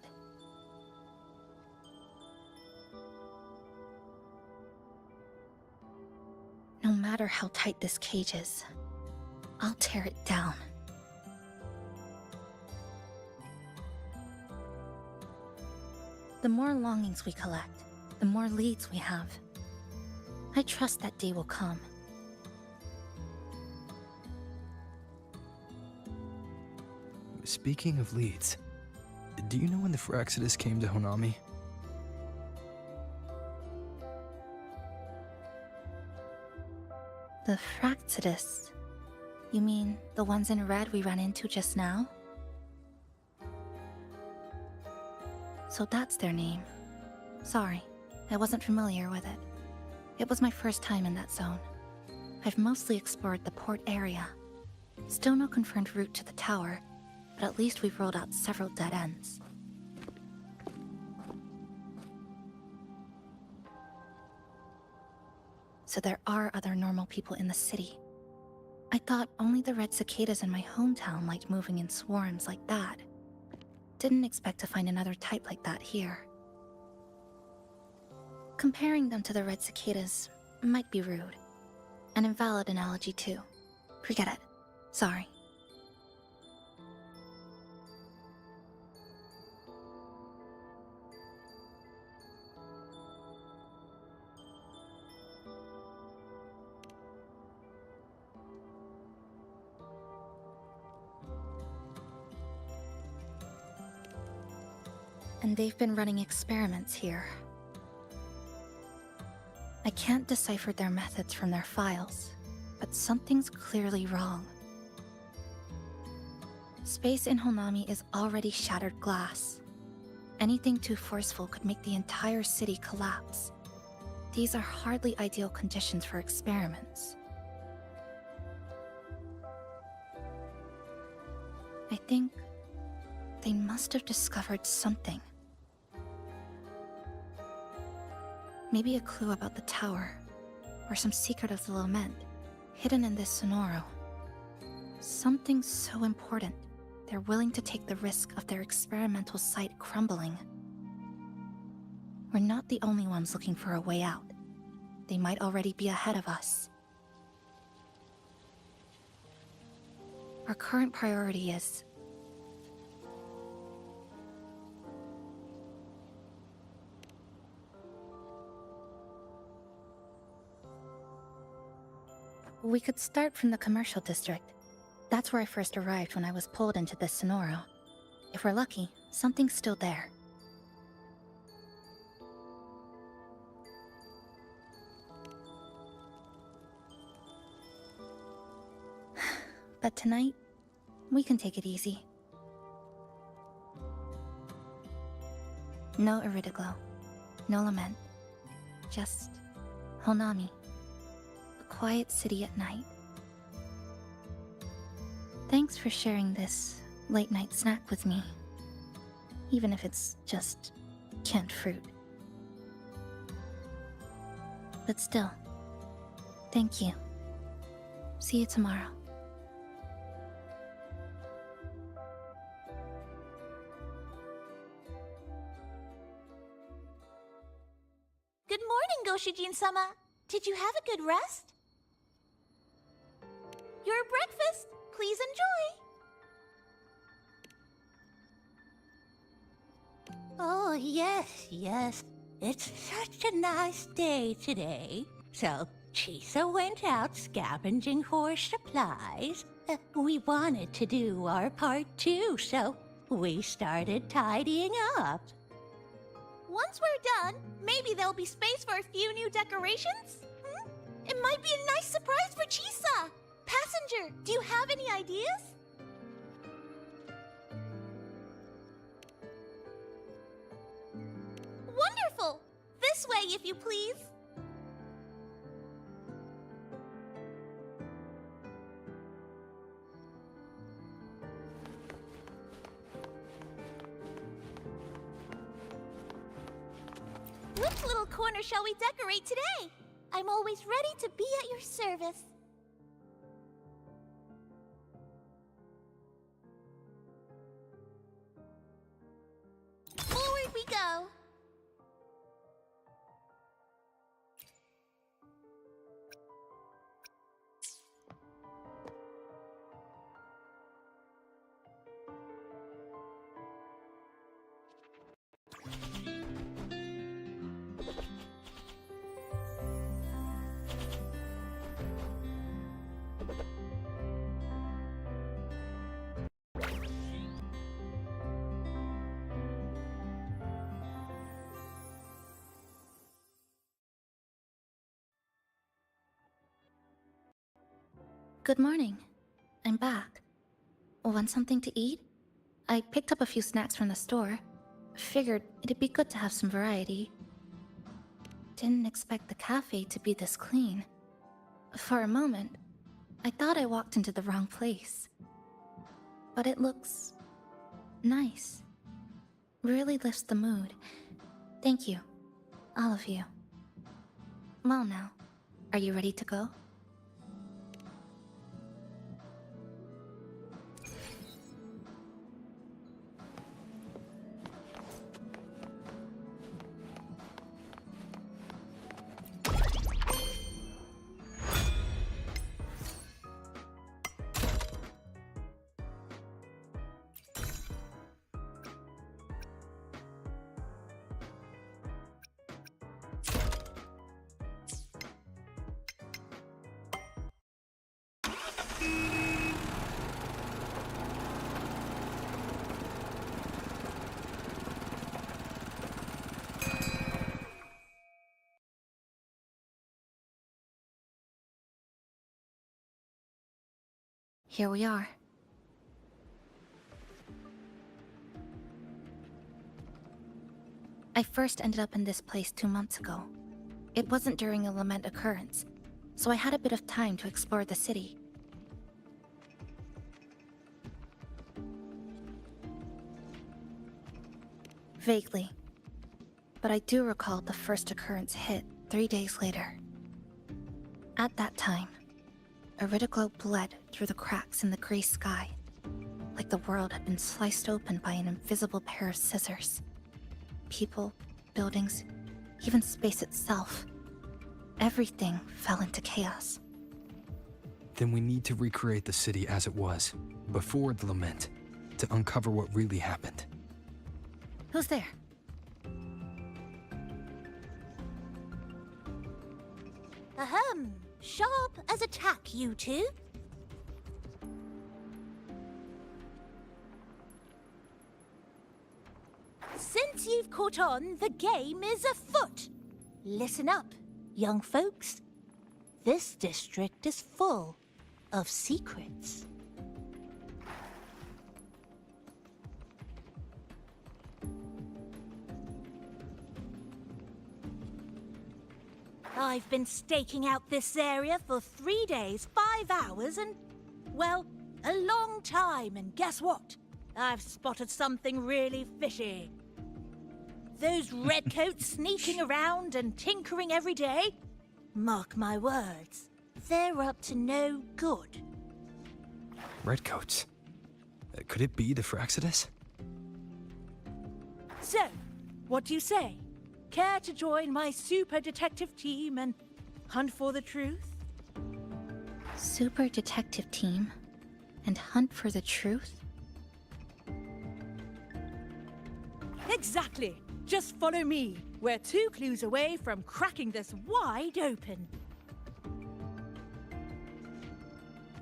No matter how tight this cage is, I'll tear it down. The more longings we collect, the more leads we have. I trust that day will come. Speaking of leads, do you know when the Fraxidus came to Honami? The Fraxidus? You mean the ones in red we ran into just now? So that's their name. Sorry, I wasn't familiar with it. It was my first time in that zone. I've mostly explored the port area. Still no confirmed route to the tower, but at least we've rolled out several dead ends. So there are other normal people in the city. I thought only the red cicadas in my hometown liked moving in swarms like that. Didn't expect to find another type like that here. Comparing them to the red cicadas might be rude. An invalid analogy too. Forget it. Sorry. And they've been running experiments here. I can't decipher their methods from their files, but something's clearly wrong. Space in Honami is already shattered glass. Anything too forceful could make the entire city collapse. These are hardly ideal conditions for experiments. I think they must have discovered something. Maybe a clue about the tower, or some secret of the lament, hidden in this Sonoro. Something so important, they're willing to take the risk of their experimental site crumbling. We're not the only ones looking for a way out. They might already be ahead of us. Our current priority is we could start from the commercial district. That's where I first arrived when I was pulled into this Sonoro. If we're lucky, something's still there. But tonight, we can take it easy. No Iridoglow, no lament, just Honami. Quiet city at night. Thanks for sharing this late-night snack with me. Even if it's just canned fruit. But still, thank you. See you tomorrow. Good morning, Goshijin-sama. Did you have a good rest? Your breakfast, please enjoy. Oh, yes. It's such a nice day today. So, Chisa went out scavenging for supplies. We wanted to do our part too, so we started tidying up. Once we're done, maybe there'll be space for a few new decorations? It might be a nice surprise for Chisa! Passenger, do you have any ideas? Wonderful! This way, if you please. Which little corner shall we decorate today? I'm always ready to be at your service. Forward we go. Good morning. I'm back. Want something to eat? I picked up a few snacks from the store. Figured it'd be good to have some variety. Didn't expect the cafe to be this clean. For a moment, I thought I walked into the wrong place. But it looks nice. Really lifts the mood. Thank you, all of you. Well now, are you ready to go? Here we are. I first ended up in this place 2 months ago. It wasn't during a lament occurrence, so I had a bit of time to explore the city. Vaguely. But I do recall the first occurrence hit 3 days later. At that time, a ridicule bled through the cracks in the gray sky, like the world had been sliced open by an invisible pair of scissors. People, buildings, even space itself. Everything fell into chaos. Then we need to recreate the city as it was, before the lament, to uncover what really happened. Who's there? Ahem. Sharp as a tack, you two. Since you've caught on, the game is afoot. Listen up, young folks. This district is full of secrets. I've been staking out this area for 3 days, 5 hours, and, well, a long time. And guess what? I've spotted something really fishy. Those redcoats sneaking around and tinkering every day? Mark my words, they're up to no good. Redcoats? Could it be the Fraxidus? So, what do you say? Care to join my super detective team and hunt for the truth? Super detective team? And hunt for the truth? Exactly. Just follow me. We're 2 clues away from cracking this wide open.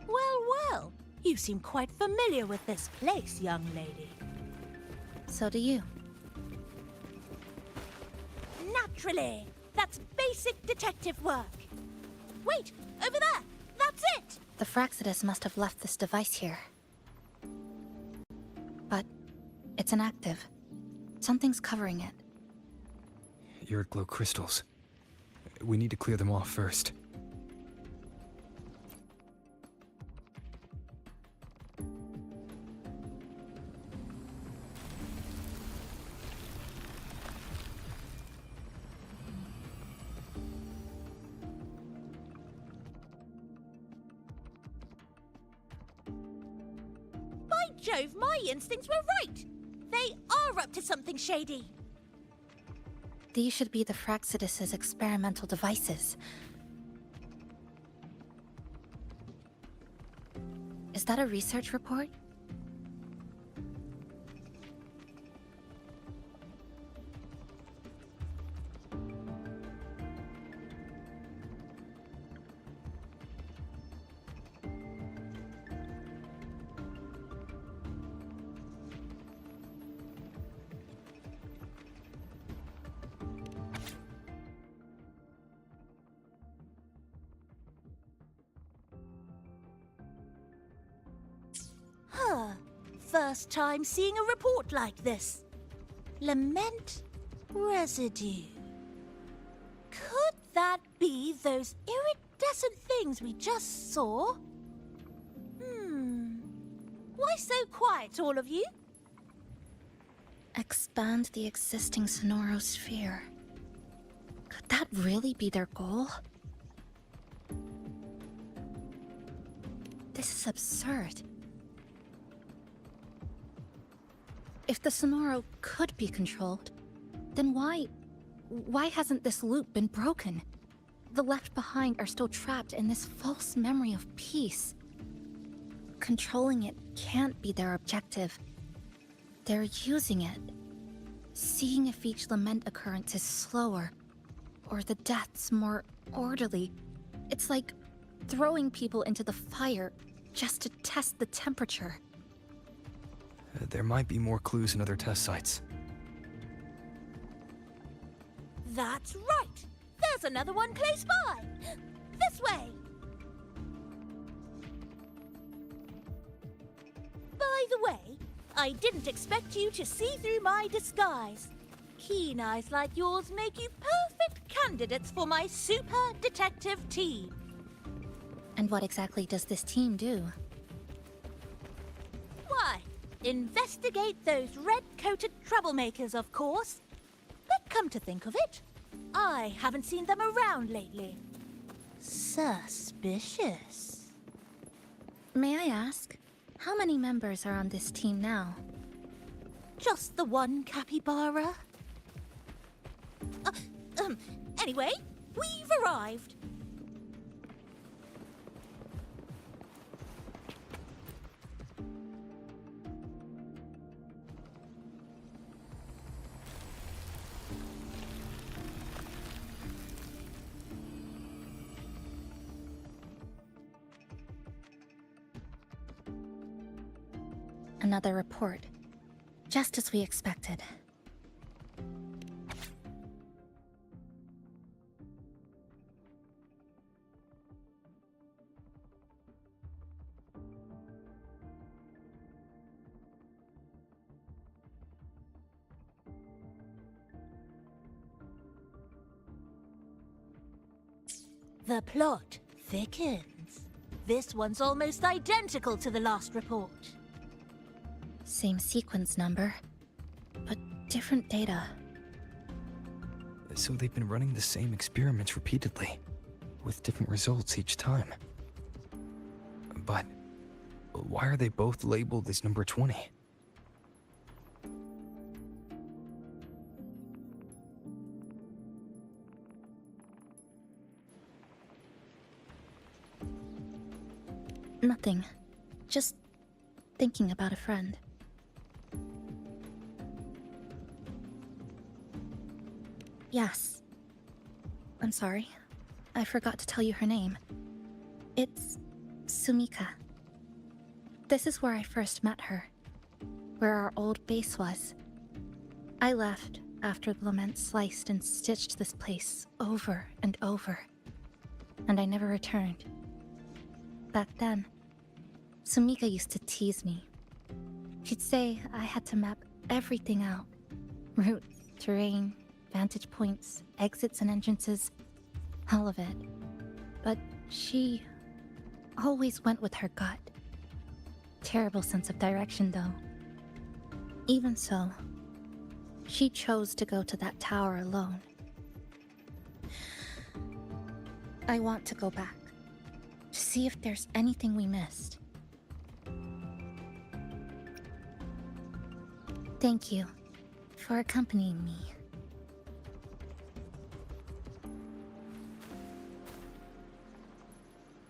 Well, well. You seem quite familiar with this place, young lady. So do you. Naturally. That's basic detective work. Wait, over there. That's it. The Fraxidus must have left this device here. But it's inactive. Something's covering it. Your glow crystals. We need to clear them off first. Jove, my instincts were right! They are up to something shady! These should be the Fraxidus's experimental devices. Is that a research report? Huh. First time seeing a report like this. Lament residue. Could that be those iridescent things we just saw? Why so quiet, all of you? Expand the existing Sonoro sphere. Could that really be their goal? This is absurd. If the Sonoro could be controlled, then why hasn't this loop been broken? The left behind are still trapped in this false memory of peace. Controlling it can't be their objective. They're using it. Seeing if each lament occurrence is slower, or the deaths more orderly. It's like throwing people into the fire just to test the temperature. There might be more clues in other test sites. That's right! There's another one close by! This way! By the way, I didn't expect you to see through my disguise. Keen eyes like yours make you perfect candidates for my super detective team. And what exactly does this team do? Why, investigate those red-coated troublemakers, of course. But come to think of it, I haven't seen them around lately. Suspicious. May I ask, how many members are on this team now? Just the one capybara. Anyway, we've arrived. Another report. Just as we expected. The plot thickens. This one's almost identical to the last report. Same sequence number, but different data. So they've been running the same experiments repeatedly, with different results each time. But why are they both labeled as number 20? Nothing. Just thinking about a friend. Yes. I'm sorry. I forgot to tell you her name. It's Sumika. This is where I first met her. Where our old base was. I left after the lament sliced and stitched this place over and over. And I never returned. Back then, Sumika used to tease me. She'd say I had to map everything out. Routes, terrain, vantage points, exits and entrances, all of it. But she always went with her gut. Terrible sense of direction, though. Even so, she chose to go to that tower alone. I want to go back, to see if there's anything we missed. Thank you for accompanying me.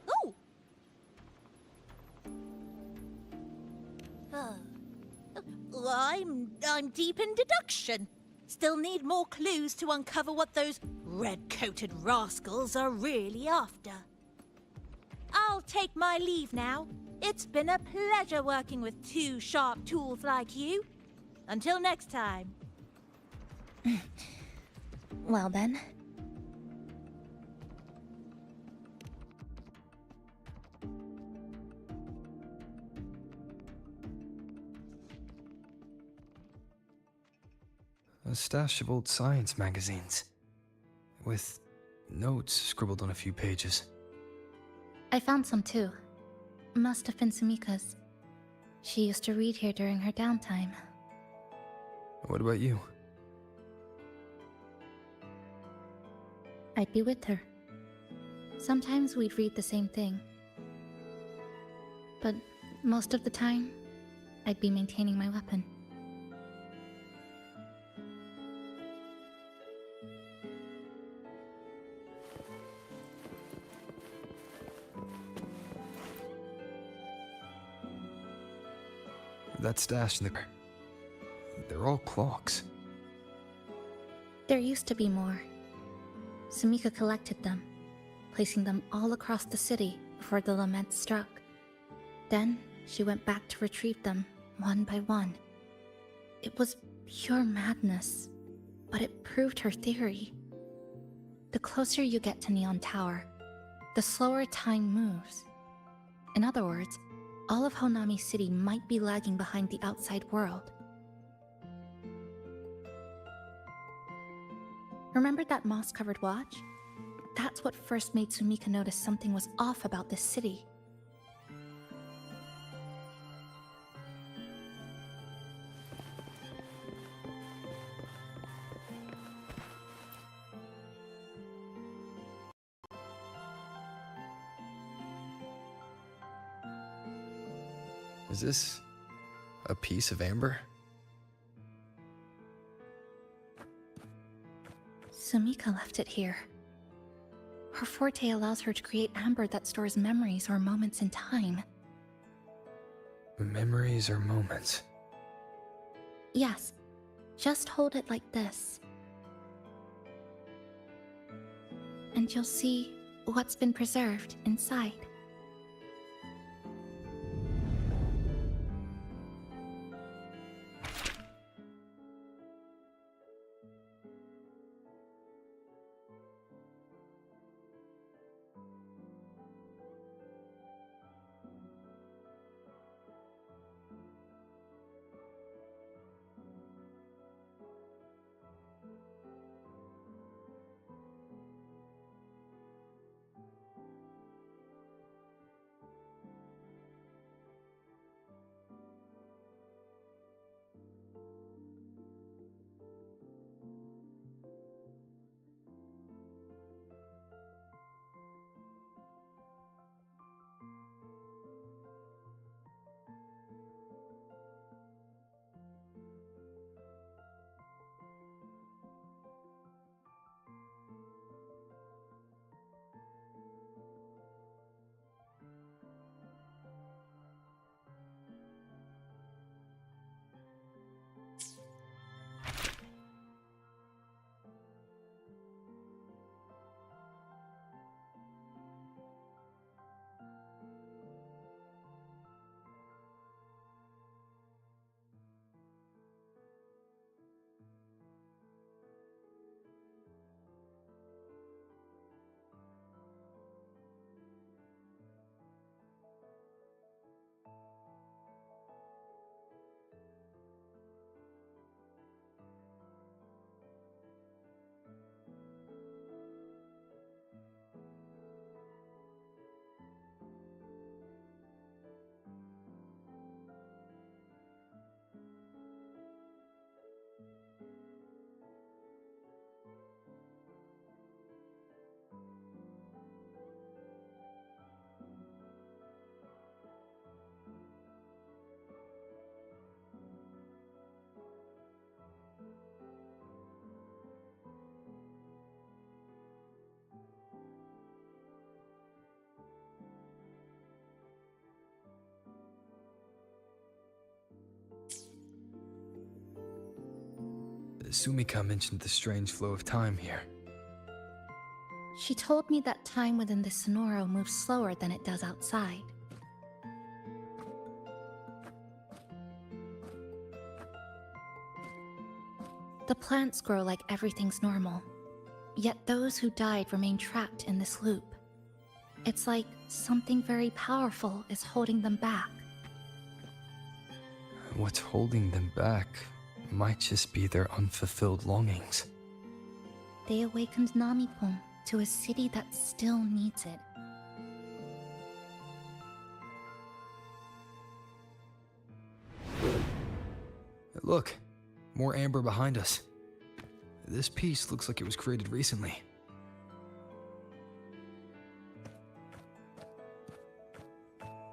Oh! I'm deep in deduction. Still need more clues to uncover what those red-coated rascals are really after. I'll take my leave now. It's been a pleasure working with two sharp tools like you. Until next time. Well then. A stash of old science magazines, with notes scribbled on a few pages. I found some too. Must have been Sumika's. She used to read here during her downtime. What about you? I'd be with her. Sometimes we'd read the same thing. But most of the time, I'd be maintaining my weapon. That stash in the... They're all clocks. There used to be more. Sumika collected them, placing them all across the city before the lament struck. Then, she went back to retrieve them, one by one. It was pure madness, but it proved her theory. The closer you get to Neon Tower, the slower time moves. In other words, all of Honami City might be lagging behind the outside world. Remember that moss-covered watch? That's what first made Sumika notice something was off about this city. Is this a piece of amber? Sumika left it here. Her forte allows her to create amber that stores memories or moments in time. Memories or moments? Yes, just hold it like this. And you'll see what's been preserved inside. Sumika mentioned the strange flow of time here. She told me that time within the Sonoro moves slower than it does outside. The plants grow like everything's normal, yet those who died remain trapped in this loop. It's like something very powerful is holding them back. What's holding them back might just be their unfulfilled longings. They awakened Namipon to a city that still needs it. Look, more amber behind us. This piece looks like it was created recently.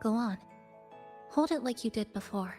Go on. Hold it like you did before.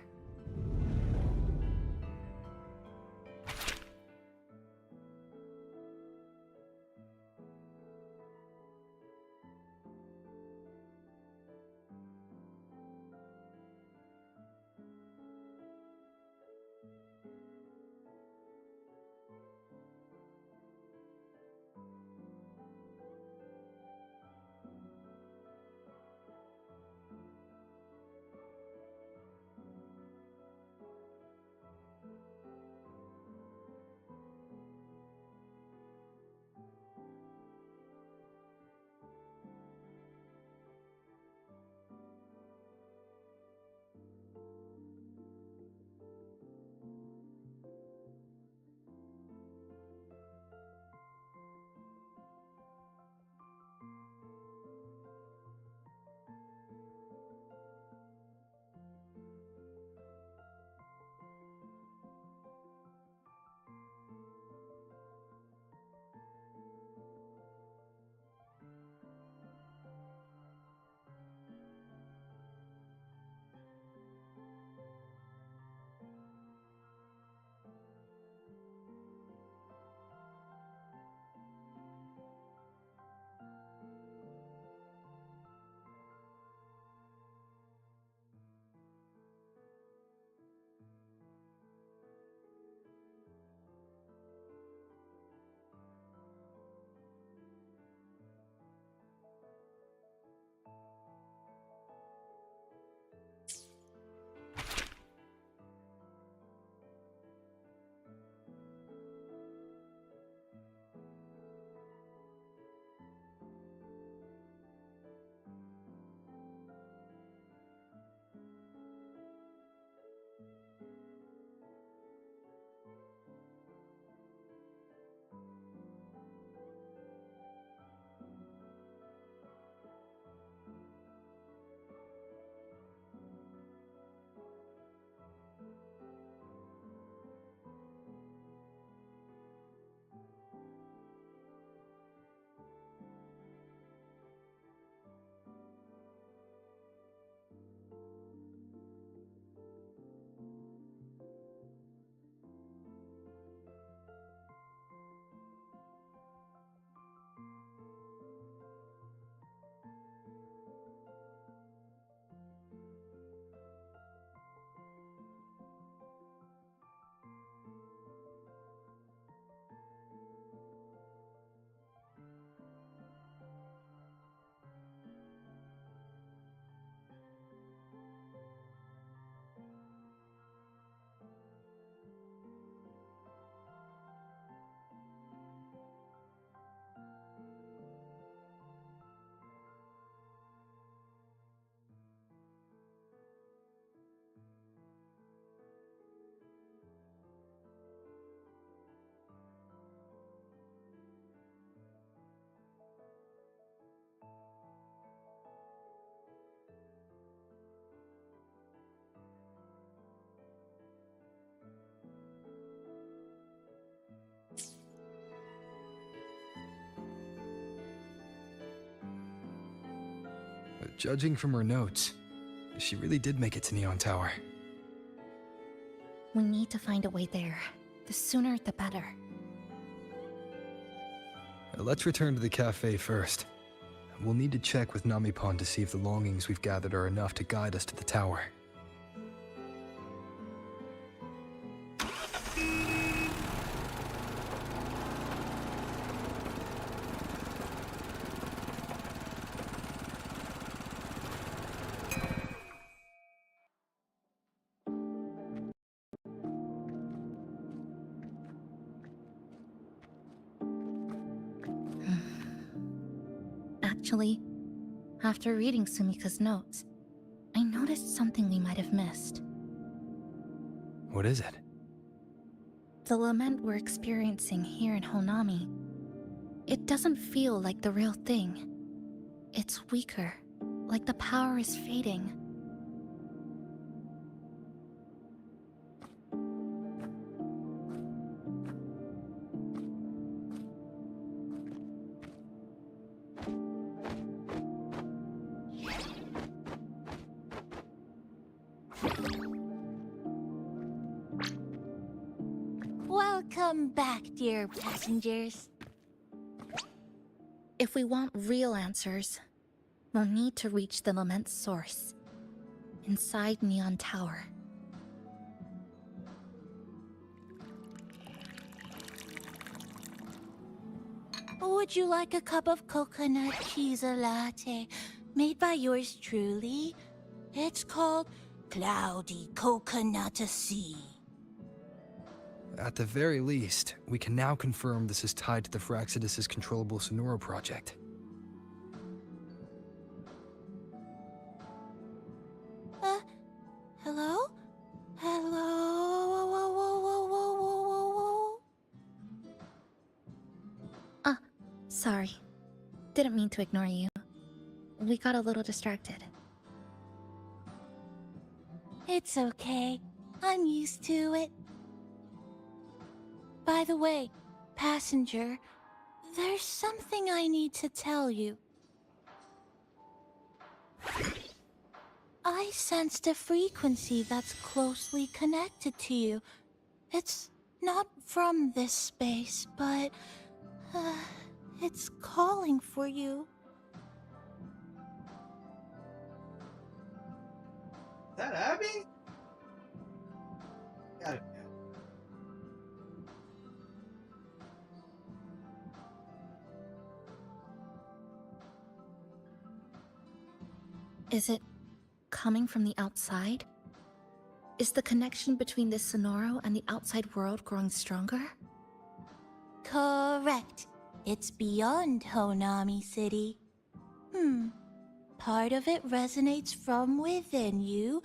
Judging from her notes, she really did make it to Neon Tower. We need to find a way there. The sooner, the better. Let's return to the cafe first. We'll need to check with Namipon to see if the longings we've gathered are enough to guide us to the tower. Actually, after reading Sumika's notes, I noticed something we might have missed. What is it? The lament we're experiencing here in Honami. It doesn't feel like the real thing. It's weaker, like the power is fading. Welcome back, dear passengers. If we want real answers, we'll need to reach the lament's source, inside Neon Tower. Would you like a cup of coconut cheese latte made by yours truly? It's called Cloudy Coconut Sea. At the very least, we can now confirm this is tied to the Phraxidus' controllable Sonoro project. Hello? Hello? Whoa, whoa, whoa, whoa, whoa, whoa, whoa. Sorry. Didn't mean to ignore you. We got a little distracted. It's okay. I'm used to it. By the way, passenger, there's something I need to tell you. I sensed a frequency that's closely connected to you. It's not from this space, but it's calling for you. Is that Abby? Gotta be. Is it coming from the outside? Is the connection between this Sonoro and the outside world growing stronger? Correct. It's beyond Honami City. Part of it resonates from within you,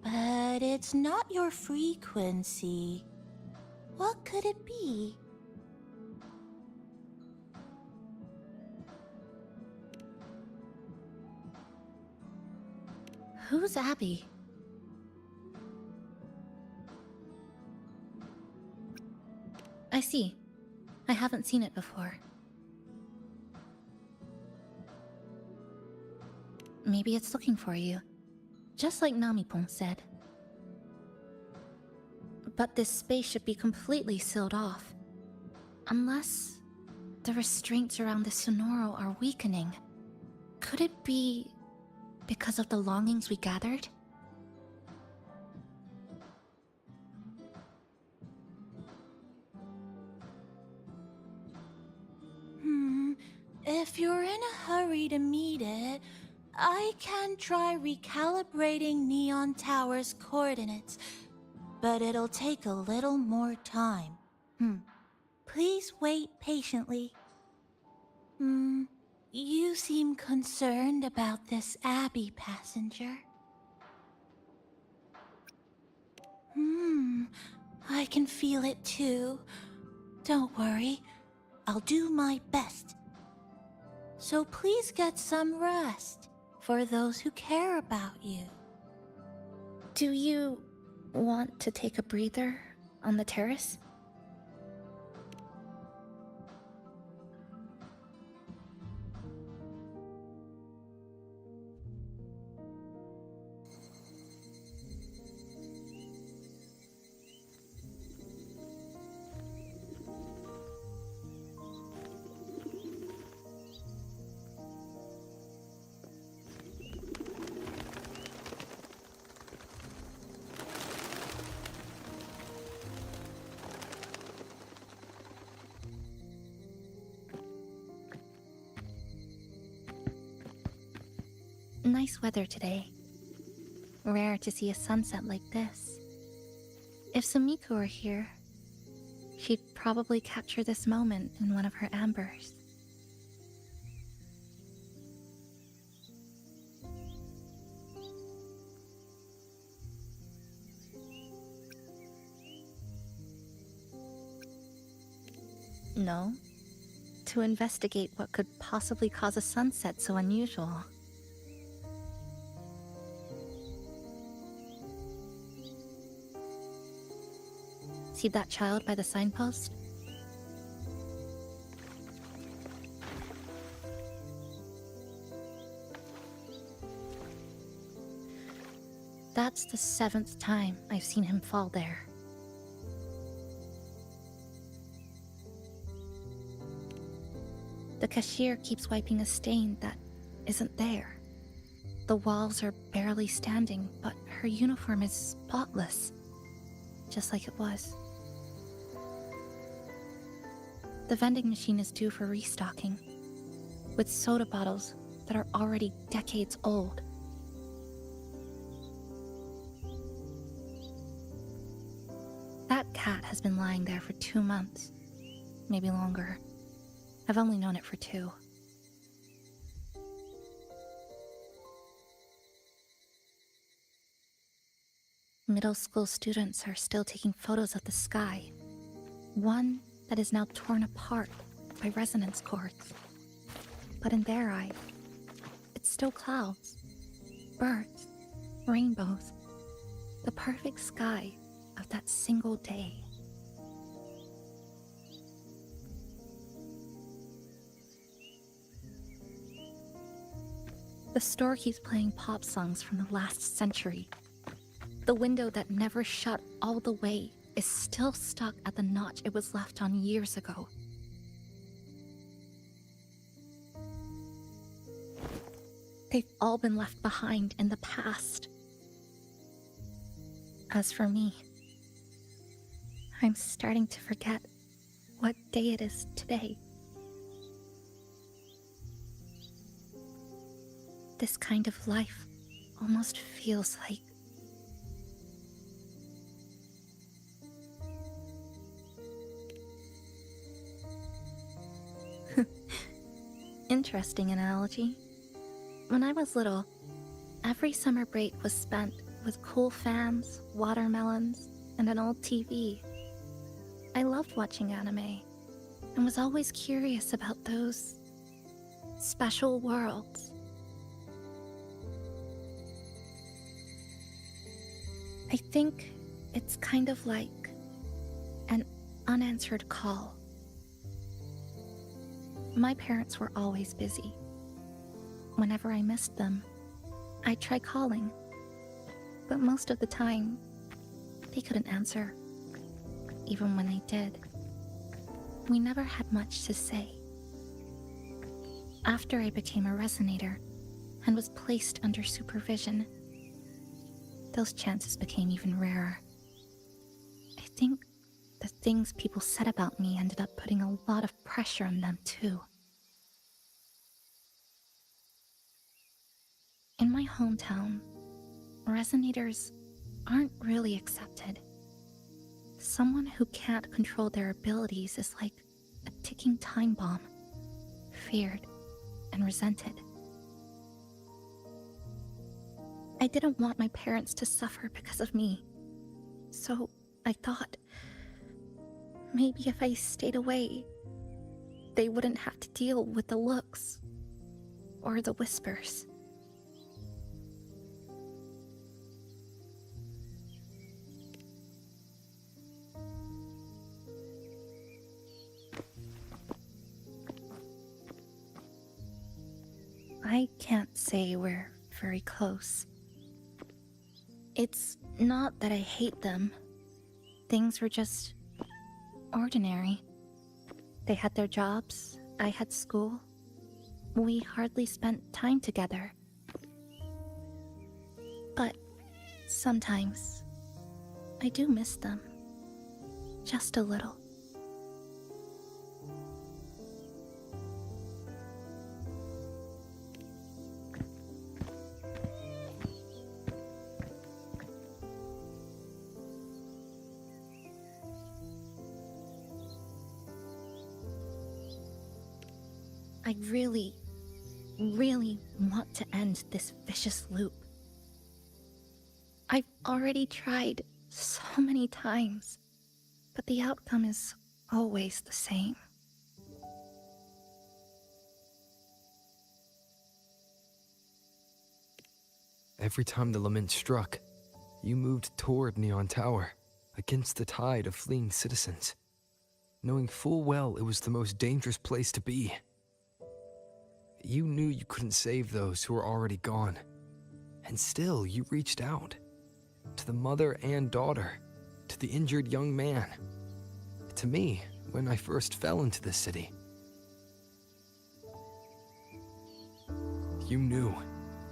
but it's not your frequency. What could it be? Who's Abby? I see. I haven't seen it before. Maybe it's looking for you, just like Namipon said. But this space should be completely sealed off. Unless the restraints around the Sonoro are weakening. Could it be because of the longings we gathered? If you're in a hurry to meet it, I can try recalibrating Neon Tower's coordinates, but it'll take a little more time. Please wait patiently. You seem concerned about this Abby passenger. I can feel it too. Don't worry, I'll do my best. So please get some rest for those who care about you. Do you want to take a breather on the terrace? Nice weather today. Rare to see a sunset like this. If Sumiko were here, she'd probably capture this moment in one of her ambers. No. To investigate what could possibly cause a sunset so unusual. See that child by the signpost? That's the 7th time I've seen him fall there. The cashier keeps wiping a stain that isn't there. The walls are barely standing, but her uniform is spotless, just like it was. The vending machine is due for restocking, with soda bottles that are already decades old. That cat has been lying there for 2 months, maybe longer. I've only known it for 2. Middle school students are still taking photos of the sky. One that is now torn apart by resonance cords. But in their eyes, it's still clouds, birds, rainbows, the perfect sky of that single day. The store keeps playing pop songs from the last century. The window that never shut all the way is still stuck at the notch it was left on years ago. They've all been left behind in the past. As for me, I'm starting to forget what day it is today. This kind of life almost feels like interesting analogy. When I was little, every summer break was spent with cool fans, watermelons, and an old TV. I loved watching anime and was always curious about those special worlds. I think it's kind of like an unanswered call. My parents were always busy. Whenever I missed them, I'd try calling, but most of the time, they couldn't answer. Even when they did, we never had much to say. After I became a resonator and was placed under supervision, those chances became even rarer. I think the things people said about me ended up putting a lot of pressure on them too. In my hometown, resonators aren't really accepted. Someone who can't control their abilities is like a ticking time bomb, feared and resented. I didn't want my parents to suffer because of me, so I thought maybe if I stayed away, they wouldn't have to deal with the looks or the whispers. I can't say we're very close. It's not that I hate them. Things were just ordinary. They had their jobs, I had school. We hardly spent time together. But sometimes I do miss them. Just a little. I really want to end this vicious loop. I've already tried so many times, but the outcome is always the same. Every time the lament struck, you moved toward Neon Tower, against the tide of fleeing citizens, knowing full well it was the most dangerous place to be. You knew you couldn't save those who were already gone, and still you reached out. To the mother and daughter, to the injured young man, to me when I first fell into this city. You knew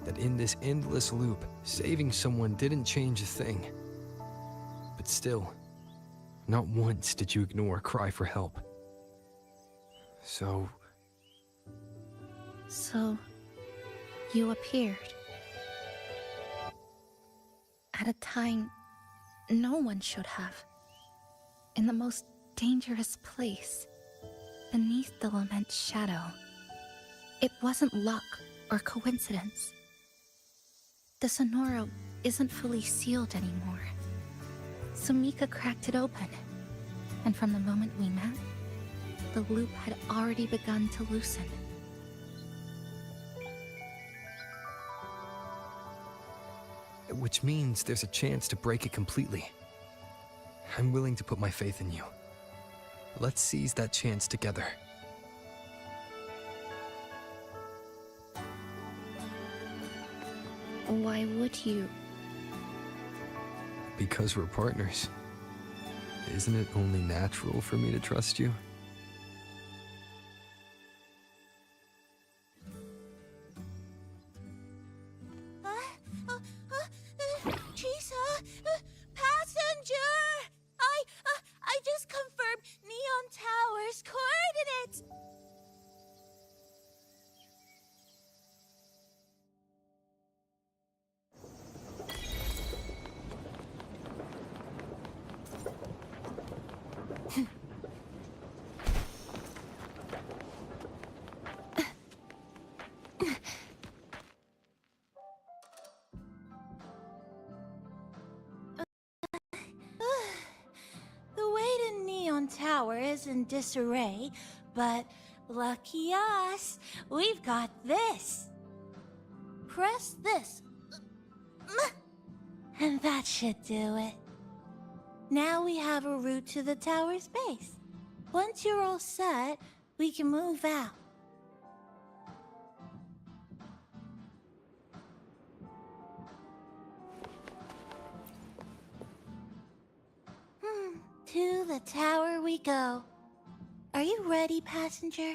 that in this endless loop, saving someone didn't change a thing. But still, not once did you ignore a cry for help. So, you appeared. At a time no one should have. In the most dangerous place, beneath the lament's shadow. It wasn't luck or coincidence. The Sonoro isn't fully sealed anymore. Sumika cracked it open, and from the moment we met, the loop had already begun to loosen. which means there's a chance to break it completely. I'm willing to put my faith in you. Let's seize that chance together. Why would you? Because we're partners. Isn't it only natural for me to trust you? Chisa! Passenger! I just confirmed Neon Tower's coordinates! The way to Neon Tower is in disarray, but lucky us, we've got this. Press this. And that should do it. Now we have a route to the tower's base. Once you're all set, we can move out. To the tower we go. Are you ready, passenger?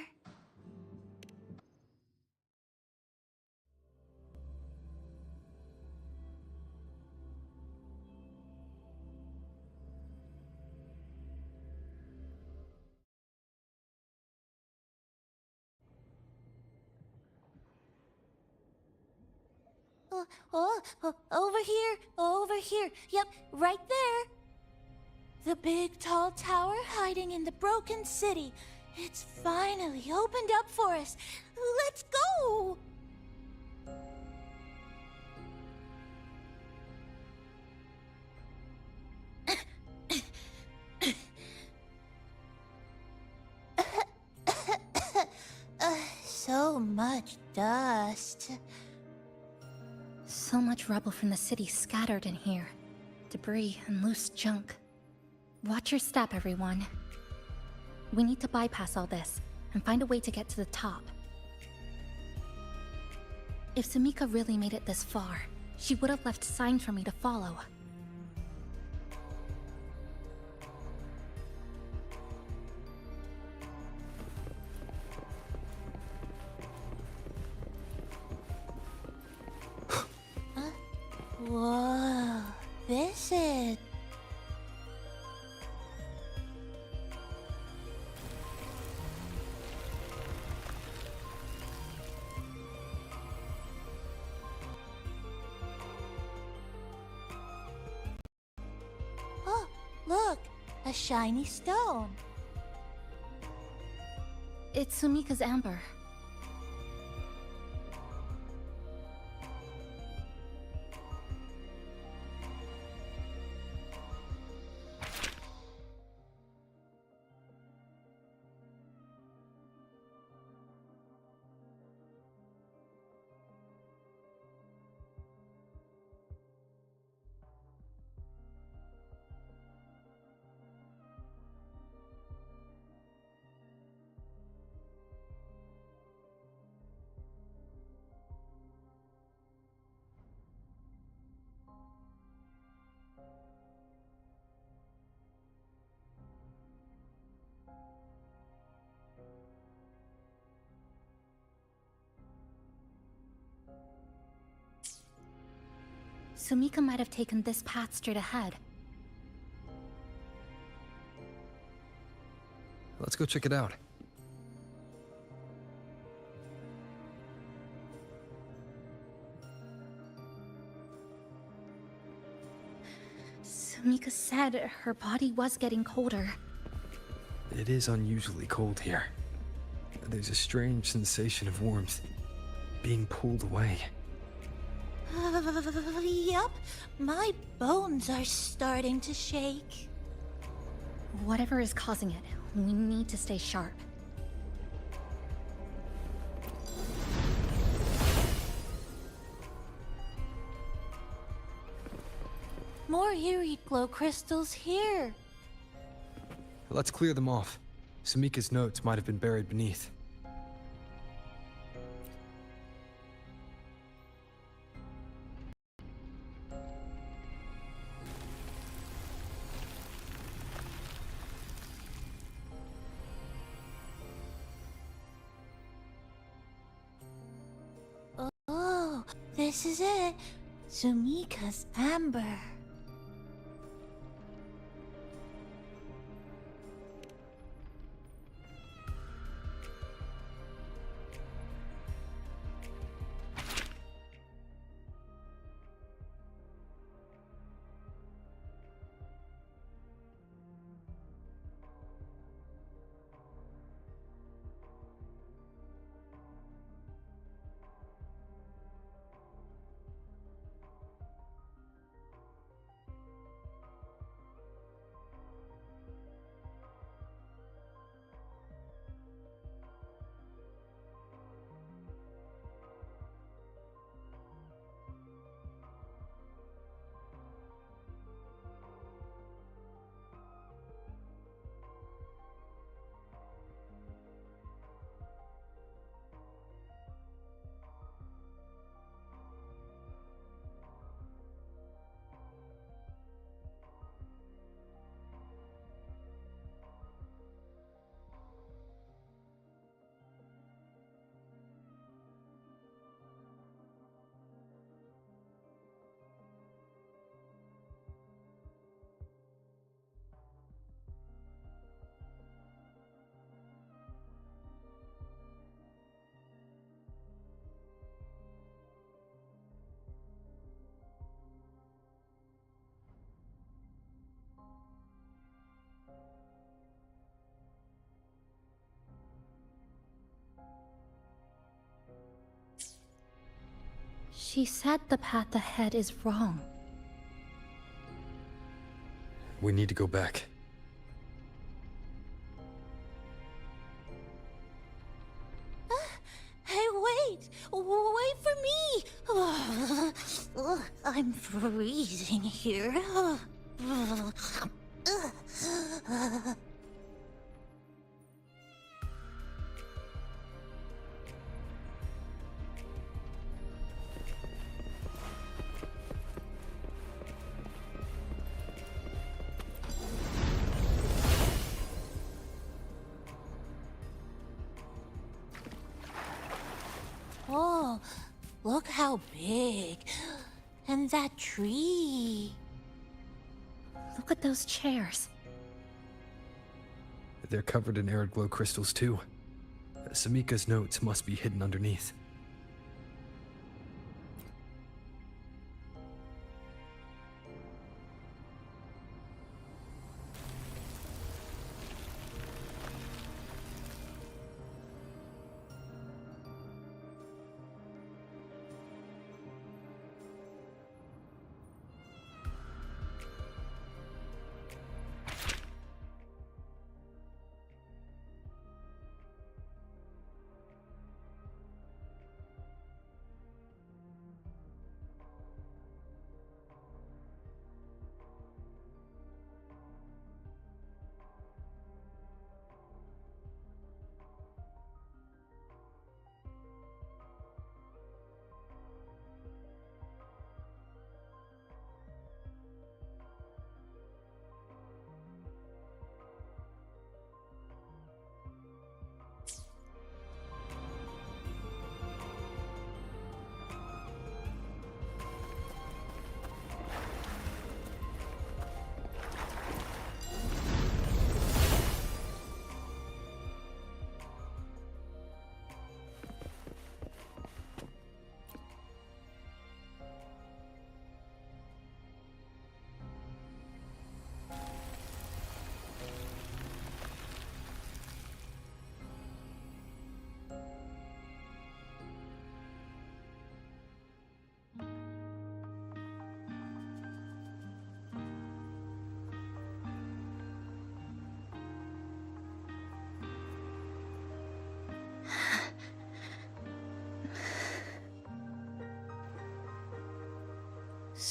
Over here. Yep, right there. The big tall tower hiding in the broken city. It's finally opened up for us. Let's go! So much dust. So much rubble from the city scattered in here. Debris and loose junk. Watch your step, everyone. We need to bypass all this and find a way to get to the top. If Sumika really made it this far, she would have left signs for me to follow. Whoa, this is... Oh, look, a shiny stone. It's Sumika's amber. Sumika might have taken this path straight ahead. Let's go check it out. Sumika said her body was getting colder. It is unusually cold here. There's a strange sensation of warmth, being pulled away. Yup, my bones are starting to shake. Whatever is causing it, we need to stay sharp. More eerie glow crystals here. Let's clear them off. Sumika's notes might have been buried beneath. Oh, this is it. Sumika's amber. She said the path ahead is wrong. We need to go back. Hey, wait! Wait for me! I'm freezing here. Oh, look how big. And that tree. Look at those chairs. They're covered in arid glow crystals too. Sumika's notes must be hidden underneath.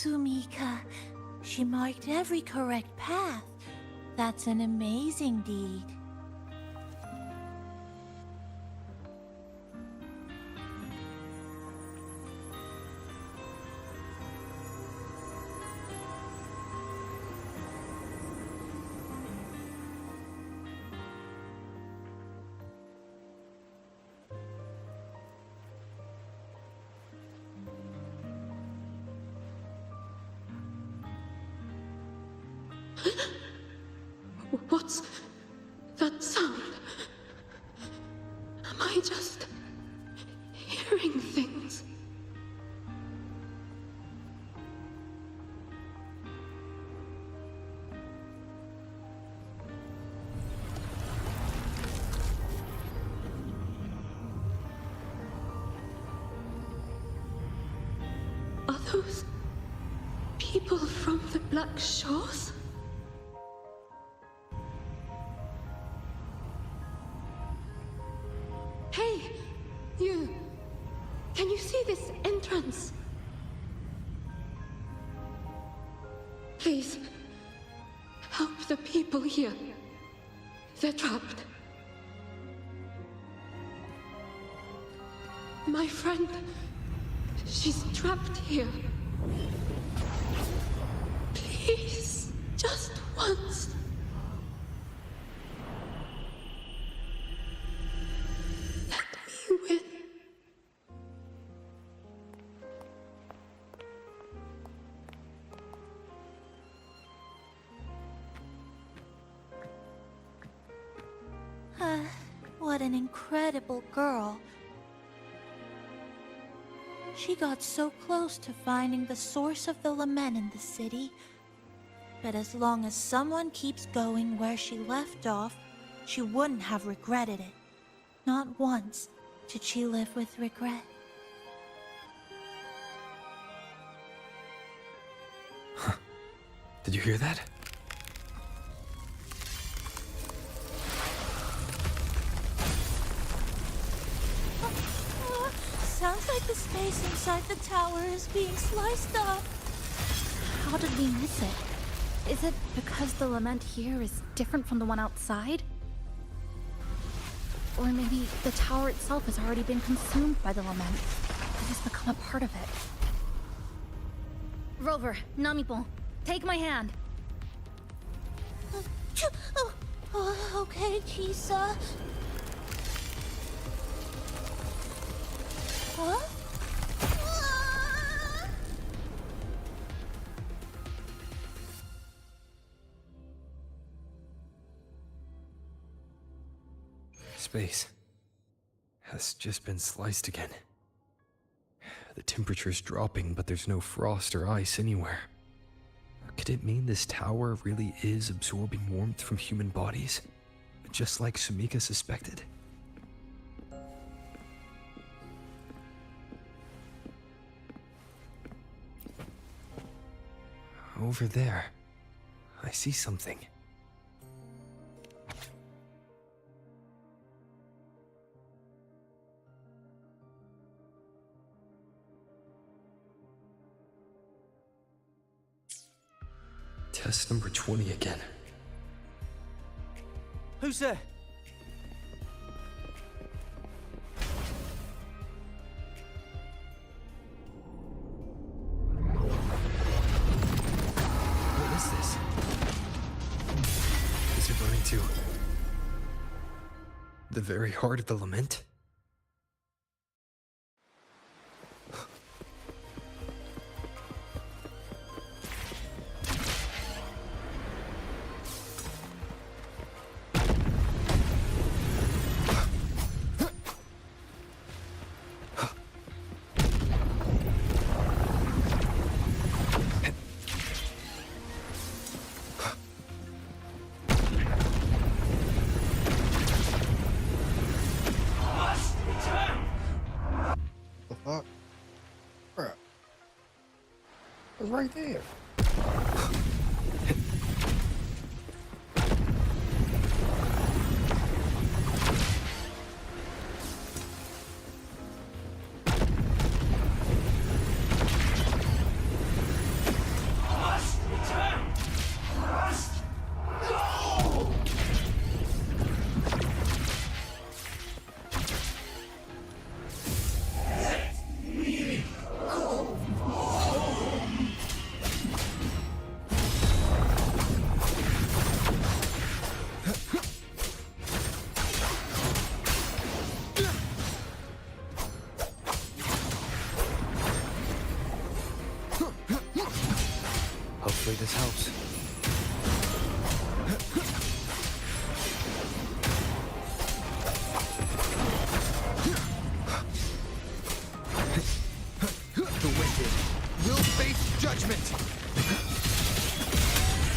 Sumika. She marked every correct path. That's an amazing deed. What's that sound? Am I just hearing things? Are those people from the Black Shores? Hey, you! Can you see this entrance? Please, help the people here. They're trapped. My friend, she's trapped here. Please, just once. What an incredible girl. She got so close to finding the source of the lament in the city. But as long as someone keeps going where she left off, she wouldn't have regretted it. Not once did she live with regret. Did you hear that? Sounds like the space inside the tower is being sliced up. How did we miss it? Is it because the lament here is different from the one outside? Or maybe the tower itself has already been consumed by the lament. It has become a part of it. Rover, Namipon, take my hand. Okay, Chisa. Huh? Space has just been sliced again. The temperature's dropping, but there's no frost or ice anywhere. Could it mean this tower really is absorbing warmth from human bodies? Just like Sumika suspected? Over there, I see something. Test number 20 again. Who's there? What is this? Is it burning to the very heart of the lament? Right there. helps. The wicked will face judgment.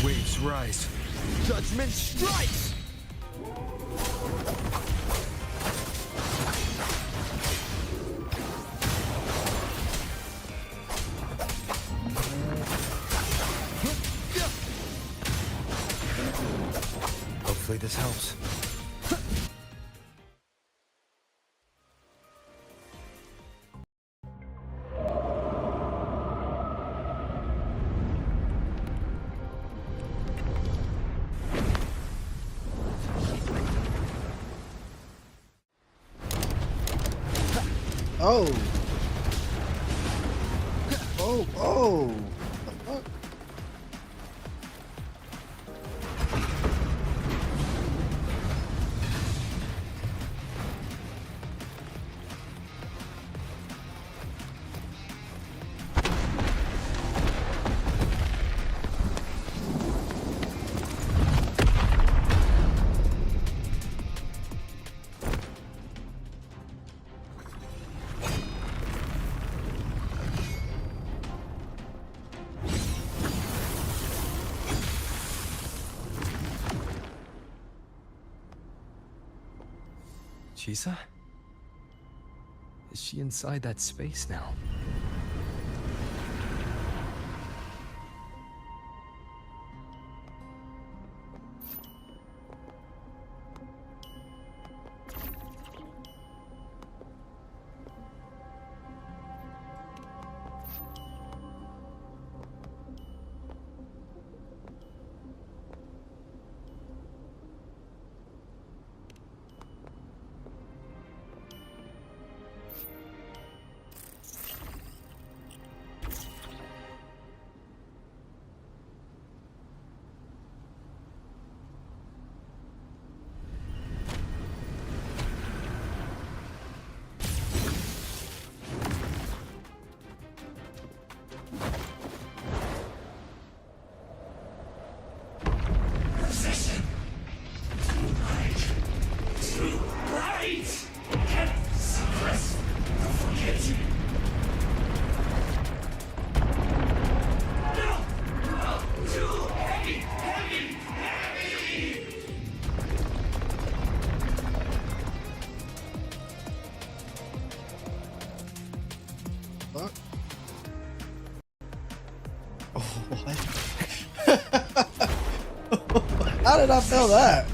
Waves rise. Judgment strikes! Hopefully this helps. Oh. Oh, oh. The fuck? Chisa? Is she inside that space now? Fuck. Oh, what? How did I feel that?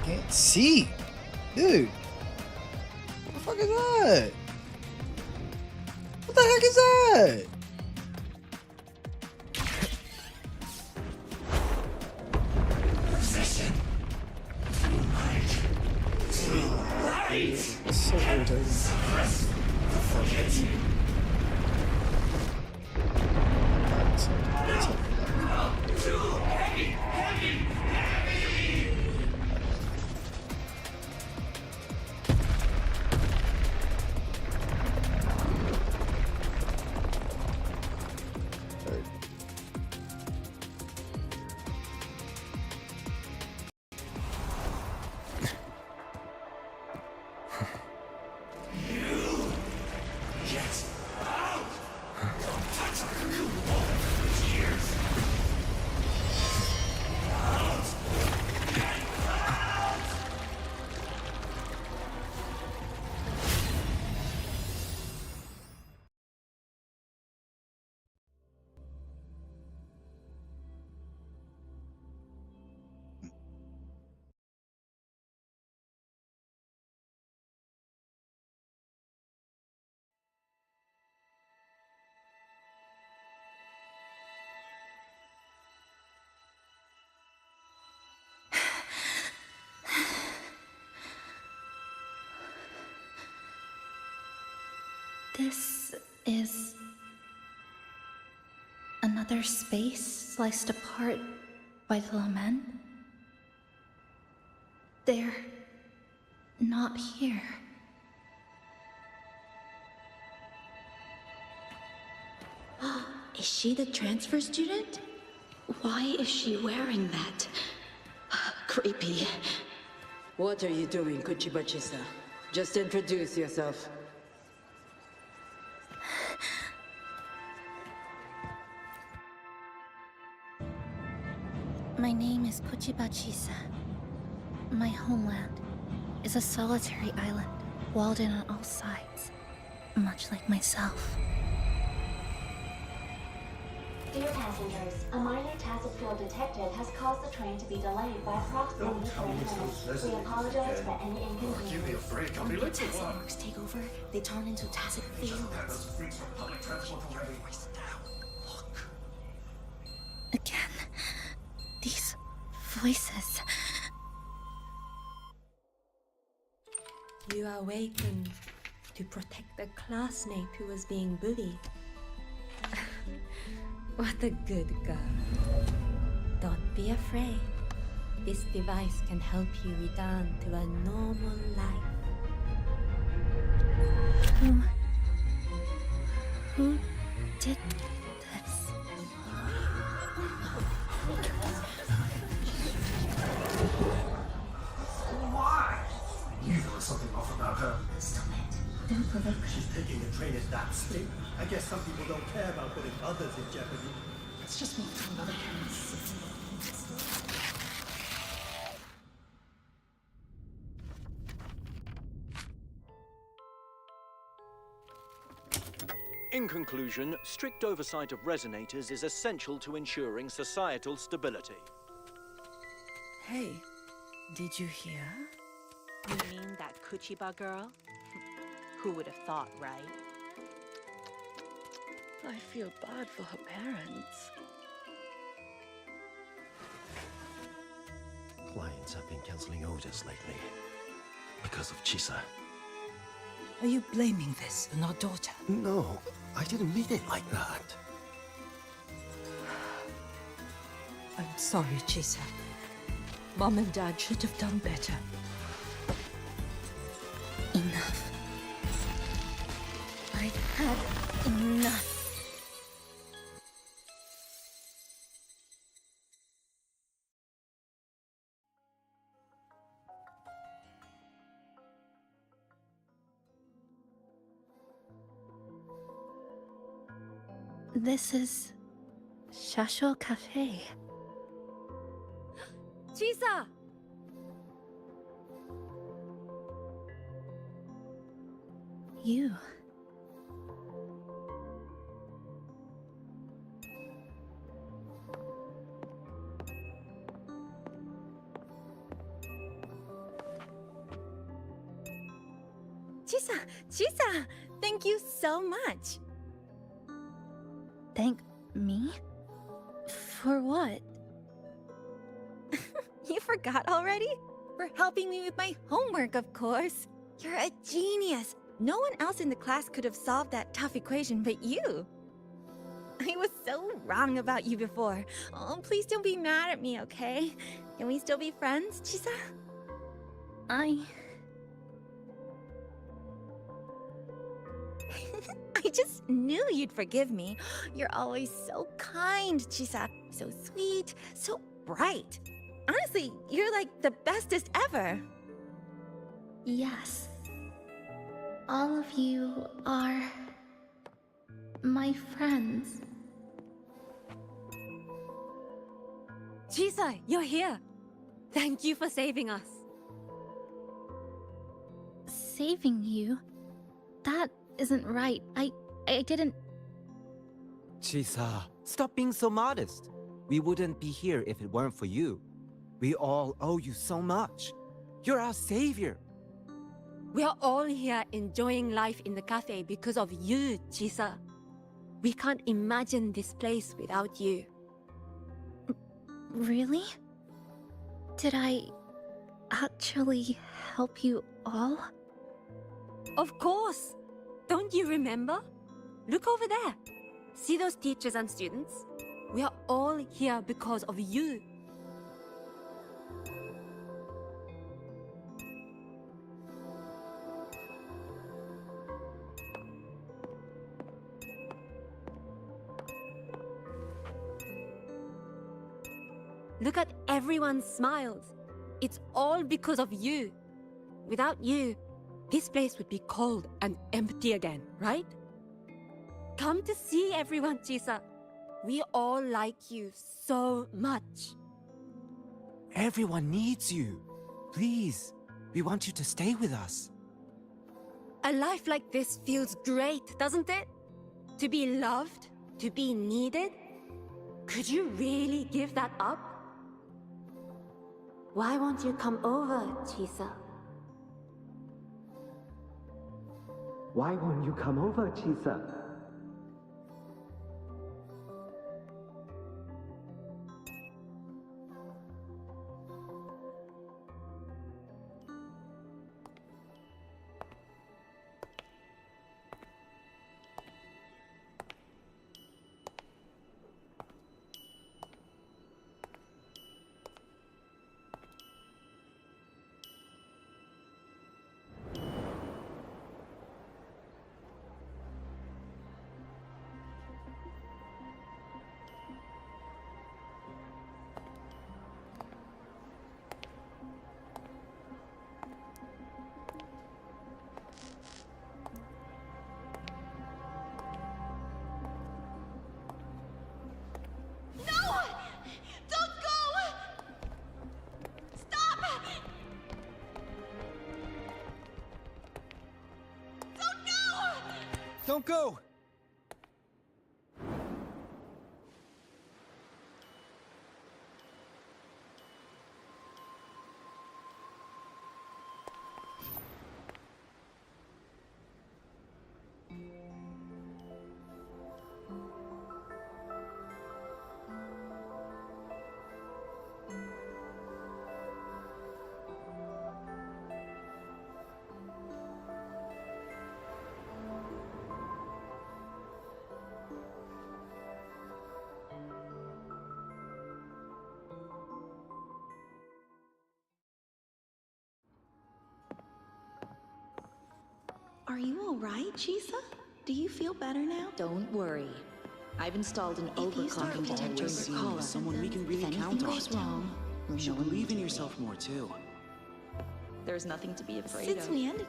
Can't see, dude. What the fuck is that? What the heck is that? It's so irritating. This is Another space sliced apart by the lament? They're not here. Is she the transfer student? Why is she wearing that? Creepy. What are you doing, Kuchiba-chisa? Just introduce yourself. My name is Kuchiba-chisa. My homeland is a solitary island, walled in on all sides, much like myself. Dear passengers, a minor tacit field detected has caused the train to be delayed by approximately 30 minutes. We apologize for any inconvenience. Give me a break, I'll be When late for tacit work. marks take over, they turn into tacit fields. Again, these voices. You are awakened to protect the classmate who was being bullied. What a good girl. Don't be afraid. This device can help you return to a normal life. Who did this? Why? You know something off about her. Stop it. Don't provoke her. She's taking the train at that speed. I guess some people don't care about putting others in jeopardy. Let's just move to another premise. In conclusion, strict oversight of resonators is essential to ensuring societal stability. Hey, did you hear? You mean that Kuchiba girl? Who would have thought, right? I feel bad for her parents. Clients have been canceling orders lately. Because of Chisa. Are you blaming this on our daughter? No, I didn't mean it like that. I'm sorry, Chisa. Mom and Dad should have done better. Enough. I've had enough. This is Shasho Cafe. Chisa! You. Chisa, thank you so much. Thank me? For what? You forgot already? For helping me with my homework, of course. You're a genius. No one else in the class could have solved that tough equation but you. I was so wrong about you before. Oh, please don't be mad at me, okay? Can we still be friends, Chisa? I just knew you'd forgive me. You're always so kind, Chisa. So sweet, so bright. Honestly, you're like the bestest ever. Yes. All of you are my friends. Chisa, you're here. Thank you for saving us. Saving you? That isn't right. I didn't... Chisa, stop being so modest. We wouldn't be here if it weren't for you. We all owe you so much. You're our savior. We are all here enjoying life in the cafe because of you, Chisa. We can't imagine this place without you. Really? Did I actually help you all? Of course! Don't you remember? Look over there. See those teachers and students? We are all here because of you. Look at everyone's smiles. It's all because of you. Without you, this place would be cold and empty again, right? Come to see everyone, Chisa. We all like you so much. Everyone needs you. Please, we want you to stay with us. A life like this feels great, doesn't it? To be loved, to be needed. Could you really give that up? Why won't you come over, Chisa? Why won't you come over, Chisa? Don't go! Are you alright, Chisa? Do you feel better now? Don't worry. I've installed an overclocking detector always in the collar. someone we can really If anything count on. goes wrong, You should believe in yourself more too. There's nothing to be afraid Since of. we ended.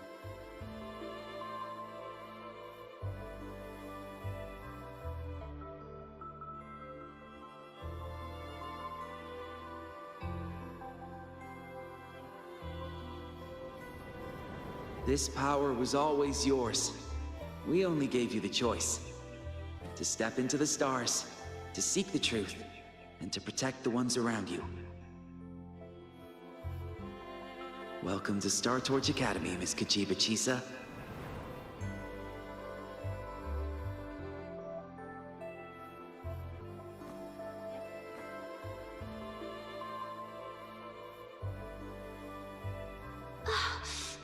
This power was always yours. We only gave you the choice. To step into the stars, to seek the truth, and to protect the ones around you. Welcome to Star Torch Academy, Miss Kachiba Chisa.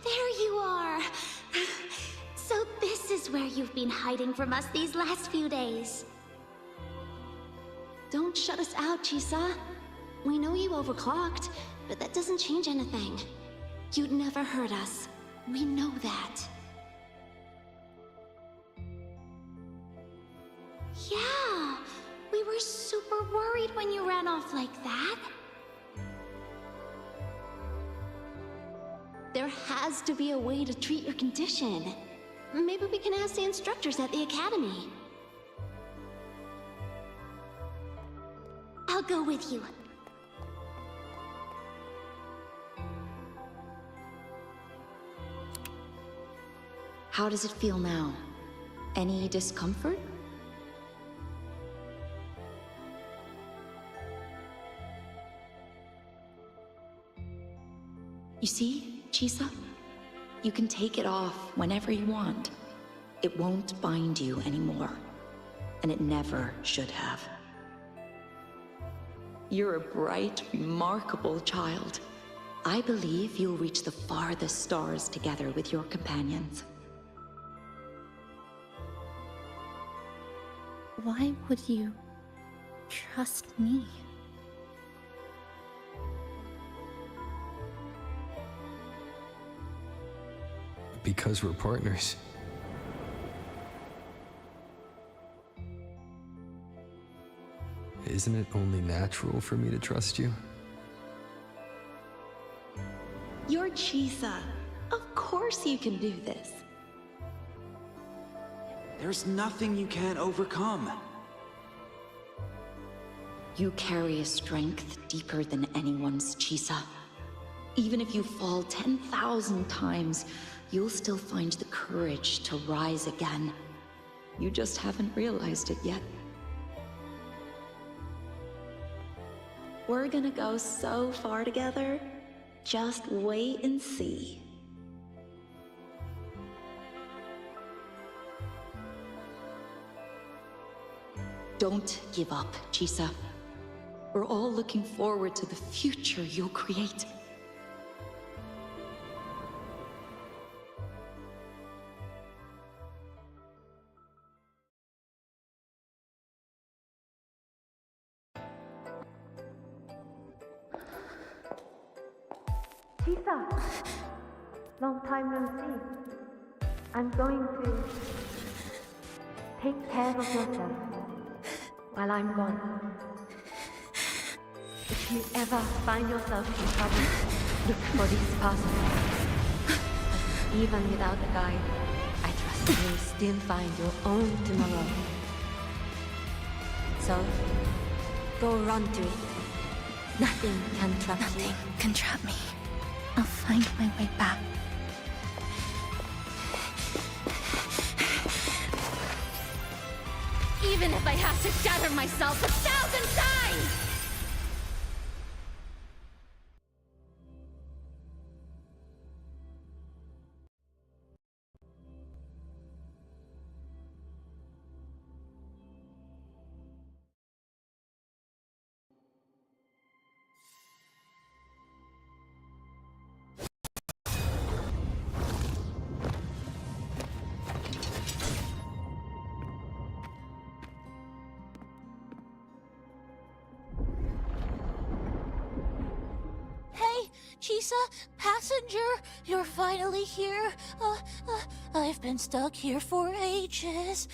There you are! So this is where you've been hiding from us these last few days. Don't shut us out, Chisa. We know you overclocked, but that doesn't change anything. You'd never hurt us. We know that. Yeah, we were super worried when you ran off like that. There has to be a way to treat your condition. Maybe we can ask the instructors at the academy. I'll go with you. How does it feel now? Any discomfort? You see, Chisa? You can take it off whenever you want. It won't bind you anymore. And it never should have. You're a bright, remarkable child. I believe you'll reach the farthest stars together with your companions. Why would you Trust me. Because we're partners. Isn't it only natural for me to trust you? You're Chisa. Of course you can do this. There's nothing you can't overcome. You carry a strength deeper than anyone's, Chisa. Even if you fall 10,000 times, you'll still find the courage to rise again. You just haven't realized it yet. We're gonna go so far together. Just wait and see. Don't give up, Chisa. We're all looking forward to the future you'll create. Chisa! Long time no see. I'm going to take care of yourself while I'm gone. If you ever find yourself in trouble, look for these passages. Even without a guide, I trust you'll still find your own tomorrow. So, go run to it. Nothing can trap you. Nothing can trap me. I'll find my way back. Even if I have to shatter myself 1,000 times! Chisa, passenger, you're finally here. I've been stuck here for ages.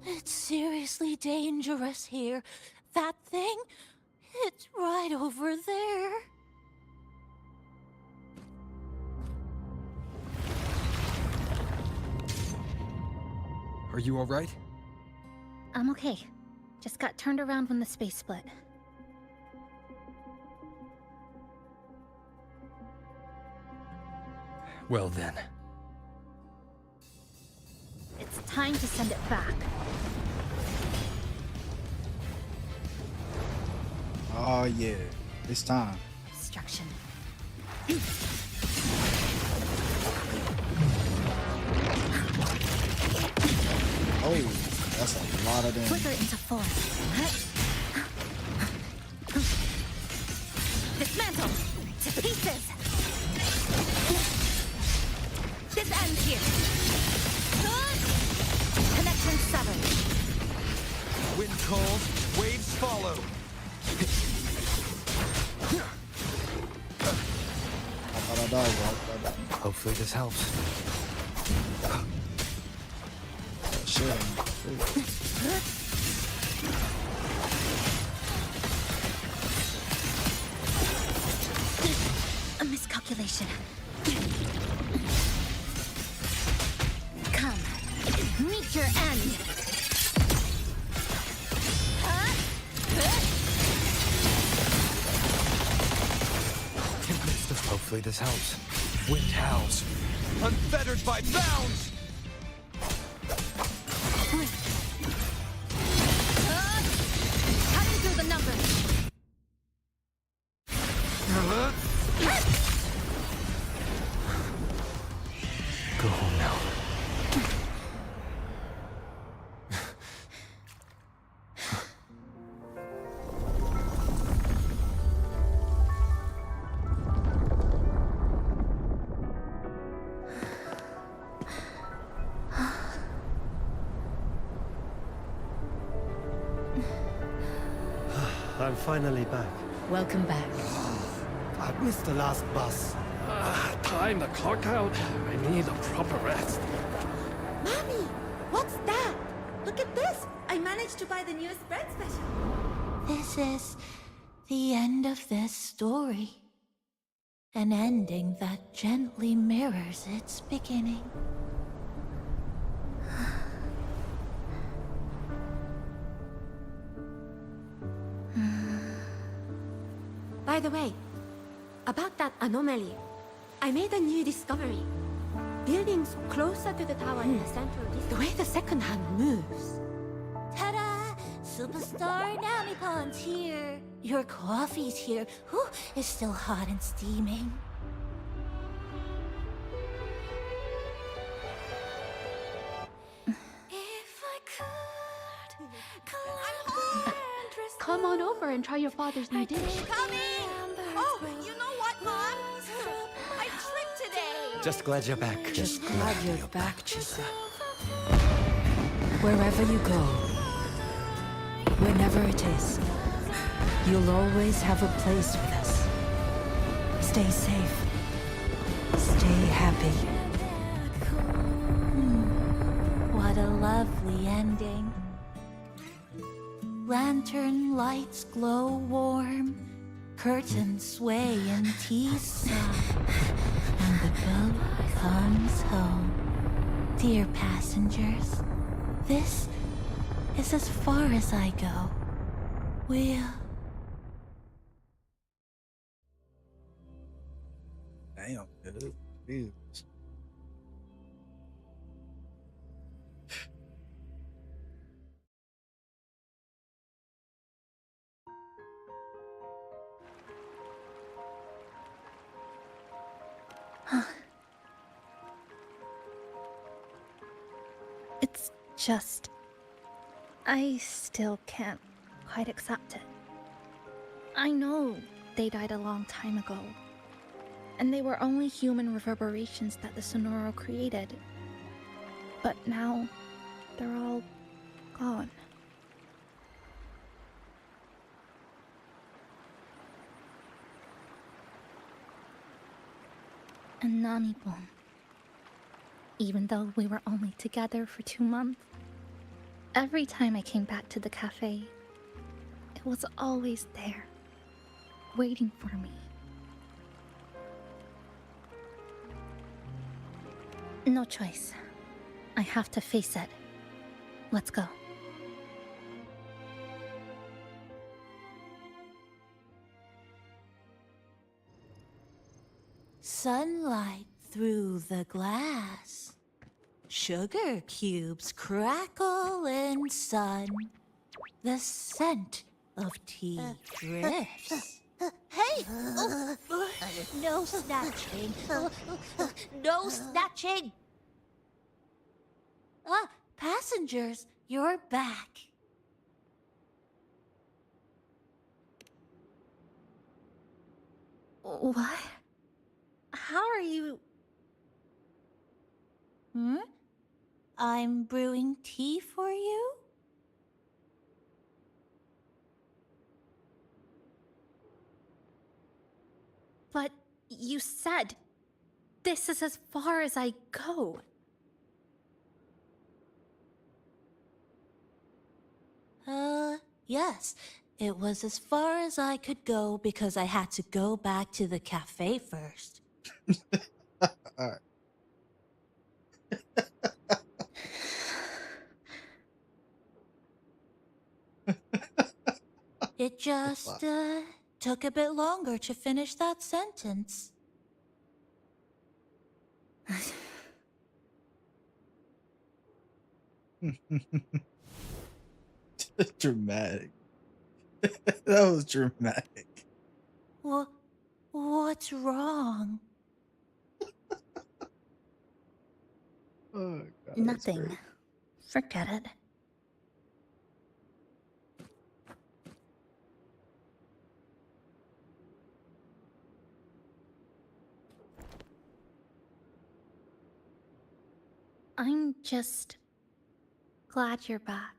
It's seriously dangerous here. That thing, it's right over there. Are you all right? I'm okay. Just got turned around when the space split. Well then. It's time to send it back. Oh yeah, it's time. Obstruction. Oh, that's a lot of damage. Flicker into form. Dismantle! To pieces! This ends here. Connection severed. Wind calls, waves follow. I thought I died, bro. Hopefully this helps. A miscalculation. Come, meet your end. Hopefully this helps. Wind howls. Unfettered by bounds! Cutting through the numbers. Go home now. I'm finally back. Welcome back. I missed the last bus. Time to clock out. I need a proper rest. Mommy, what's that? Look at this! I managed to buy the newest bread special. This is the end of this story. An ending that gently mirrors its beginning. By the way, about that anomaly, I made a new discovery. Buildings closer to the tower in the center of this, the way the second hand moves. Ta-da! Superstar Namipon's here. Your coffee's here. Whew, it's still hot and steaming. Come on over and try your father's new dish. Coming! Oh, you know what, Mom? I tripped today! Just glad you're back. Just glad you're back, Chisa. Wherever you go, whenever it is, you'll always have a place with us. Stay safe. Stay happy. What a lovely ending. Lantern lights glow warm, curtains sway in Tisa, and the boat comes home. Dear passengers, this is as far as I go. We'll... Damn, dude. Jesus. It's just... I still can't quite accept it. I know they died a long time ago, and they were only human reverberations that the Sonoro created. But now, they're all gone. And Namipon. Even though we were only together for 2 months, every time I came back to the cafe, it was always there, waiting for me. No choice. I have to face it. Let's go. Sunlight through the glass. Sugar cubes crackle in sun. The scent of tea drifts. Hey! No snatching. No snatching! Ah, passengers, you're back. What? How are you... I'm brewing tea for you? But you said this is as far as I go. Yes. It was as far as I could go because I had to go back to the cafe first. Alright. It just, took a bit longer to finish that sentence. Dramatic. That was dramatic. What's wrong? Oh, God, Nothing. Forget it. I'm just glad you're back.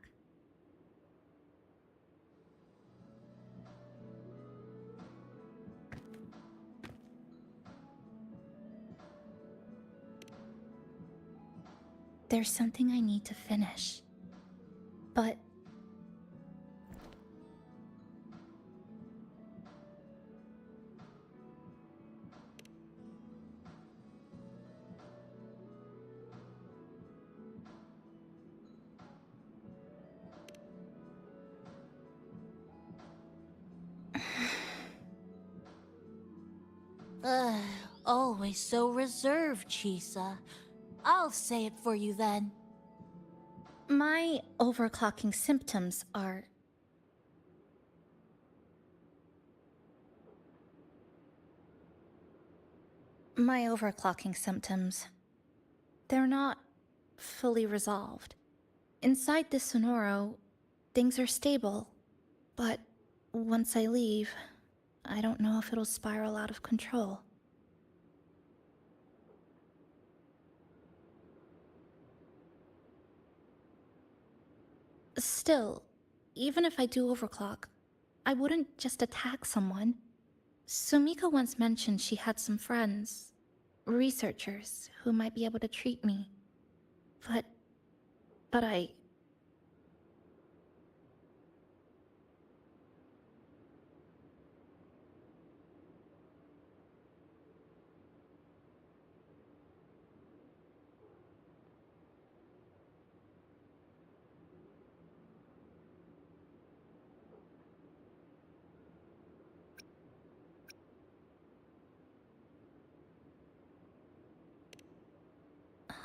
There's something I need to finish. But... Always so reserved, Chisa. I'll say it for you then. My overclocking symptoms are... My overclocking symptoms... They're not fully resolved. Inside this Sonoro, things are stable. But once I leave, I don't know if it'll spiral out of control. Still, even if I do overclock, I wouldn't just attack someone. Sumika once mentioned she had some friends, researchers, who might be able to treat me. But I...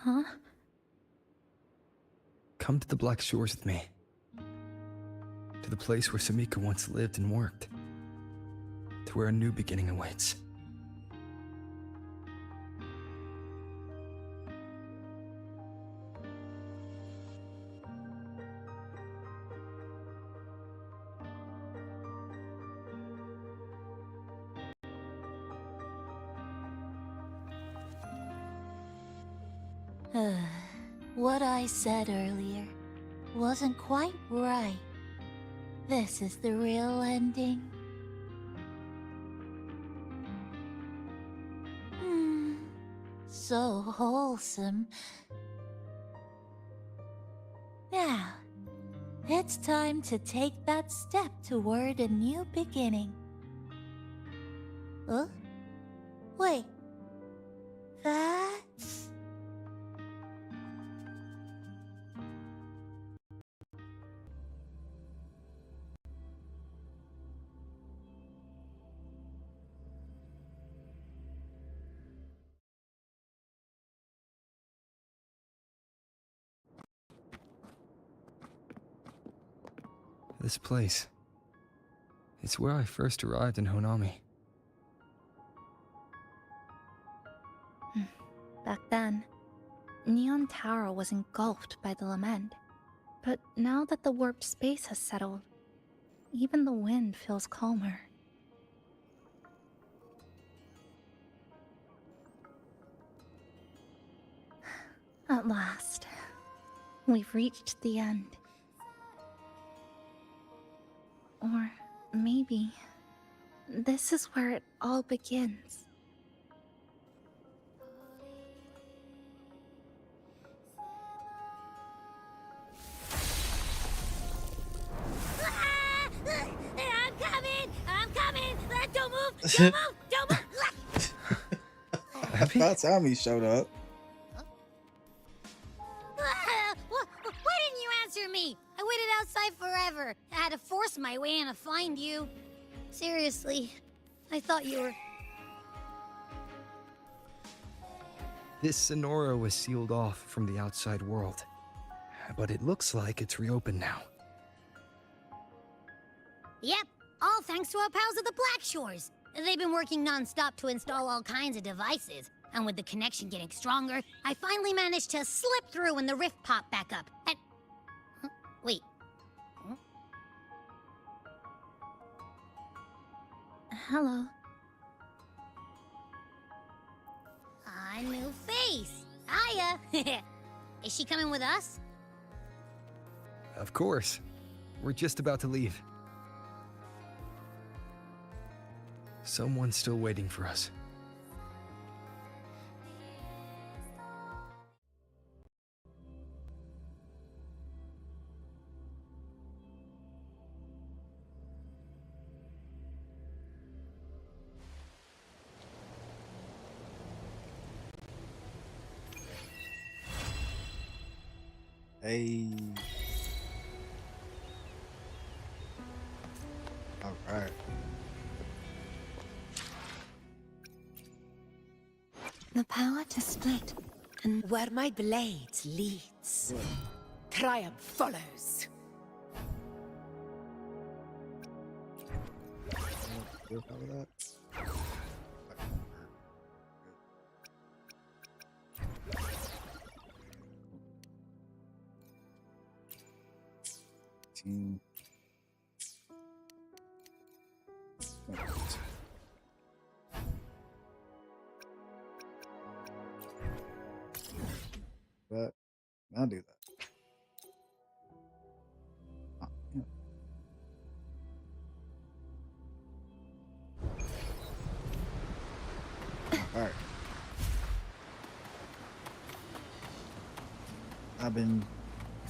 Huh? Come to the Black Shores with me. To the place where Sumika once lived and worked. To where a new beginning awaits. What I said earlier wasn't quite right. This is the real ending. So wholesome. Now, it's time to take that step toward a new beginning. Huh? Wait. That's... This place. It's where I first arrived in Honami. Back then, Neon Tower was engulfed by the lament. But now that the warped space has settled, even the wind feels calmer. At last, we've reached the end. Or maybe this is where it all begins. I'm coming! Don't move! Don't move! I thought Tommy showed up. Why didn't you answer me? I waited outside forever. I had to force my way in to find you. Seriously, I thought you were... This Sonora was sealed off from the outside world. But it looks like it's reopened now. Yep, all thanks to our pals at the Black Shores. They've been working non-stop to install all kinds of devices. And with the connection getting stronger, I finally managed to slip through when the rift popped back up. And... Huh? Wait. Huh? Hello. A new face. Hiya. Is she coming with us? Of course. We're just about to leave. Someone's still waiting for us. Hey. All right. The power to split, and where my blade leads, triumph follows. That. Team. But I'll do that. Oh, yeah. All right. I've been.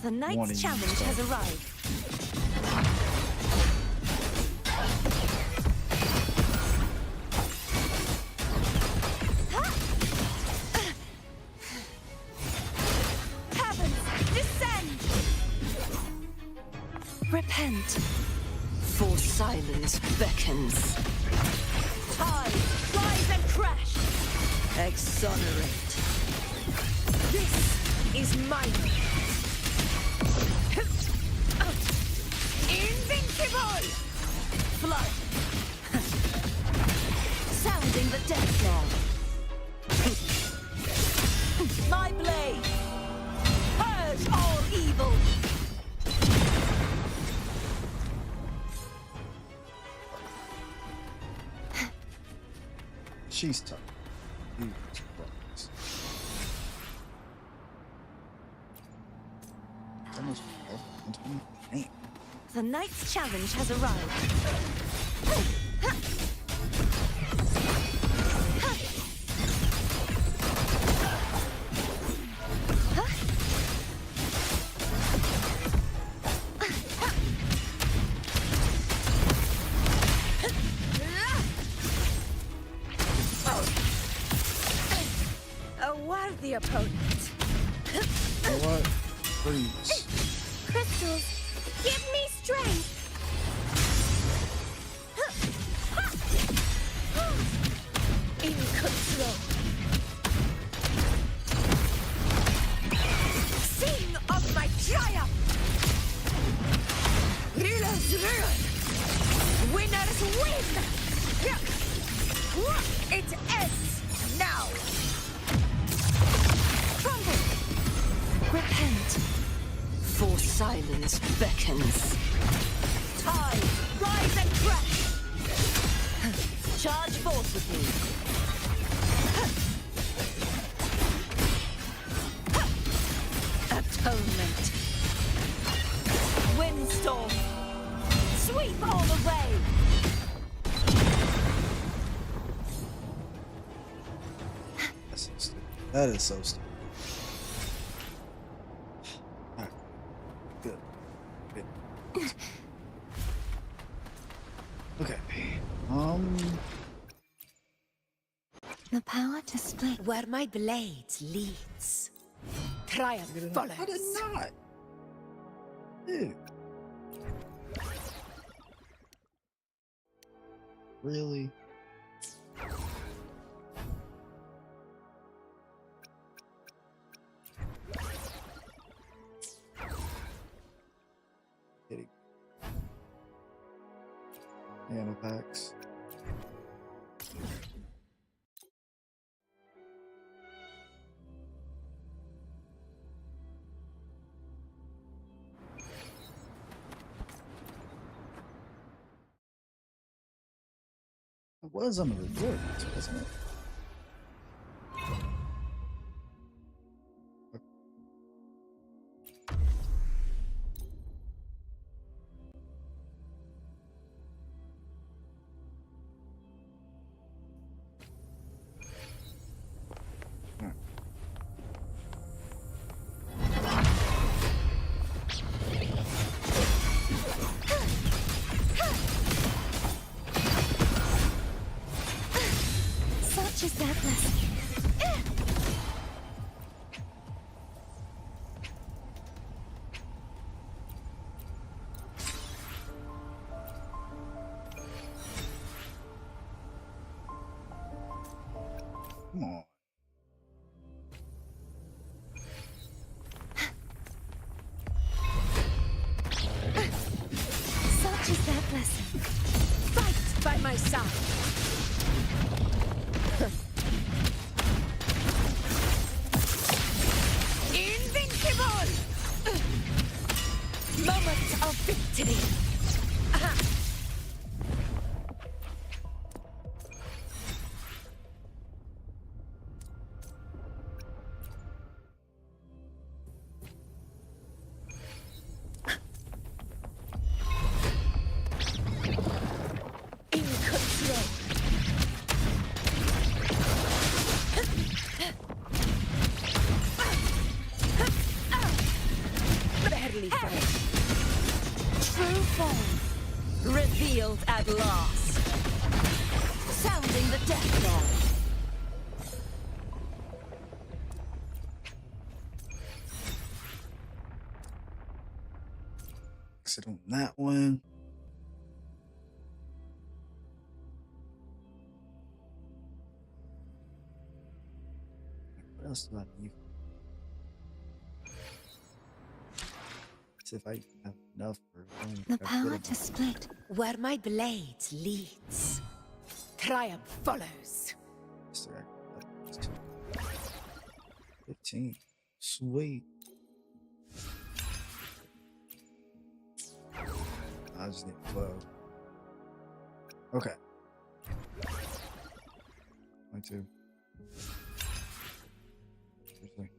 The Knight's challenge has arrived. Repent, for silence beckons. Tide, rise and crash! Exonerate. This is mine. Invincible! Flood! Sounding the death knell. My blade! Purge all evil! She's tough. Jesus Christ. It's almost 12. The Knight's challenge has arrived. A worthy opponent. You know what? Freeze. Crystals, give me strength. In control. Sing of my triumph! Rulers rule! Winners win! It ends now! Crumble! Repent, for silence beckons. Tide, rise and crash! Charge forth with me. Atonement. Windstorm. Sweep all the way. That's so stupid. That is so stupid. Alright. Good. Good. Okay. The power to split where my blade leads. Triumph follows. I did not. Dude. Really? Kidding. Nano packs. It was on the reward, wasn't it? blessing. Fight by my side. Invincible! Moment of victory. True form revealed at last. Sounding the death knell. Exit on that one. What else do I need? If I have enough for The power to split where my blade leads. Triumph follows. 15. Sweet. I just need 12. Okay. 22. Seriously.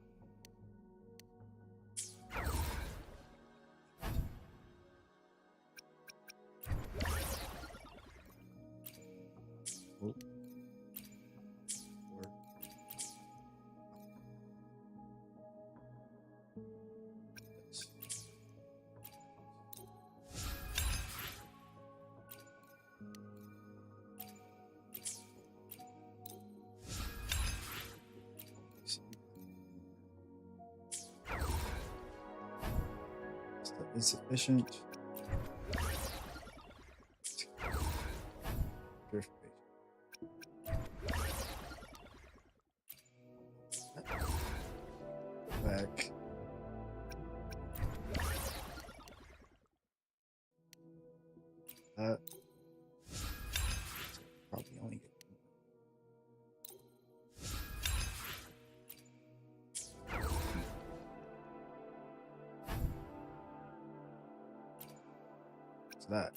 Insufficient. Purification. Back. Probably only get that.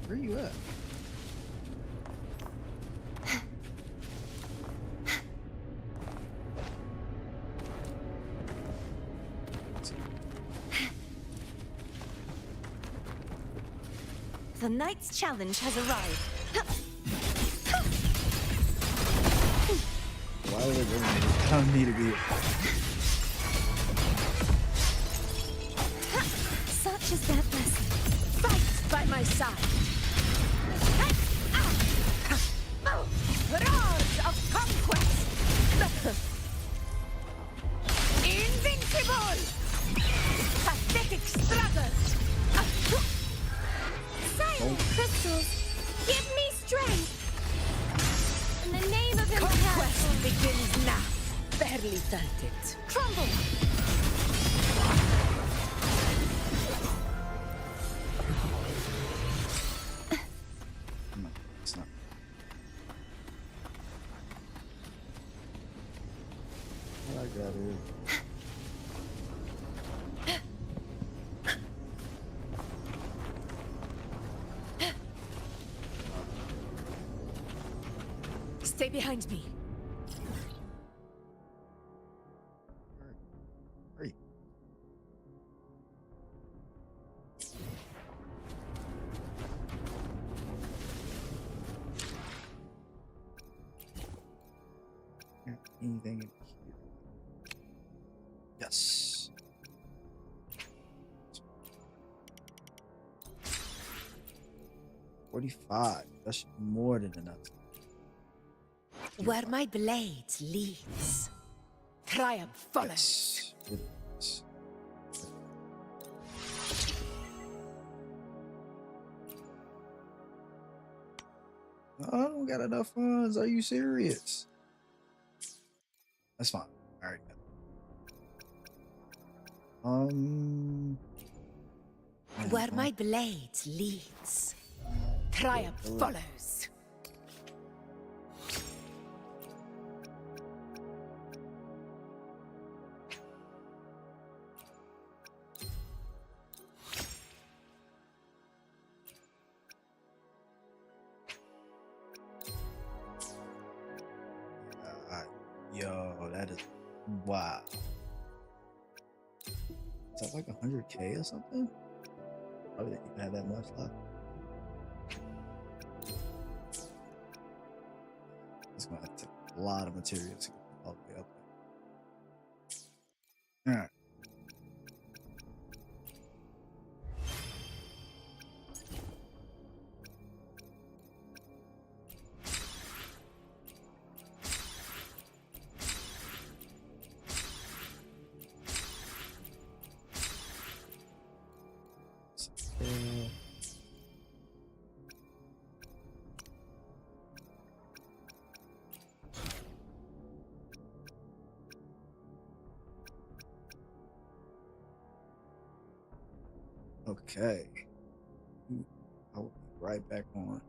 Where are you at? The knight's challenge has arrived. Why would it bring me? I don't need to be here. Such is their blessing. Fight by my side. Roars of conquest. Invincible. Pathetic struggle. Silent crystals, give me strength! In the name of conquest begins now. Barely felt it. Crumble! No, it's not. All I got is. Stay behind me. Hurry. Anything in here? Yes. 45. That should be more than enough. Where my blade leads, triumph follows. Yes. I don't got enough funds. Are you serious? That's fine. All right. Where my blade leads, triumph follows. Yo, that is wow. Is that like 100K or something? I didn't even have that much left. It's gonna have to take a lot of materials to get all the way up there. All right. Okay. I will be right back on.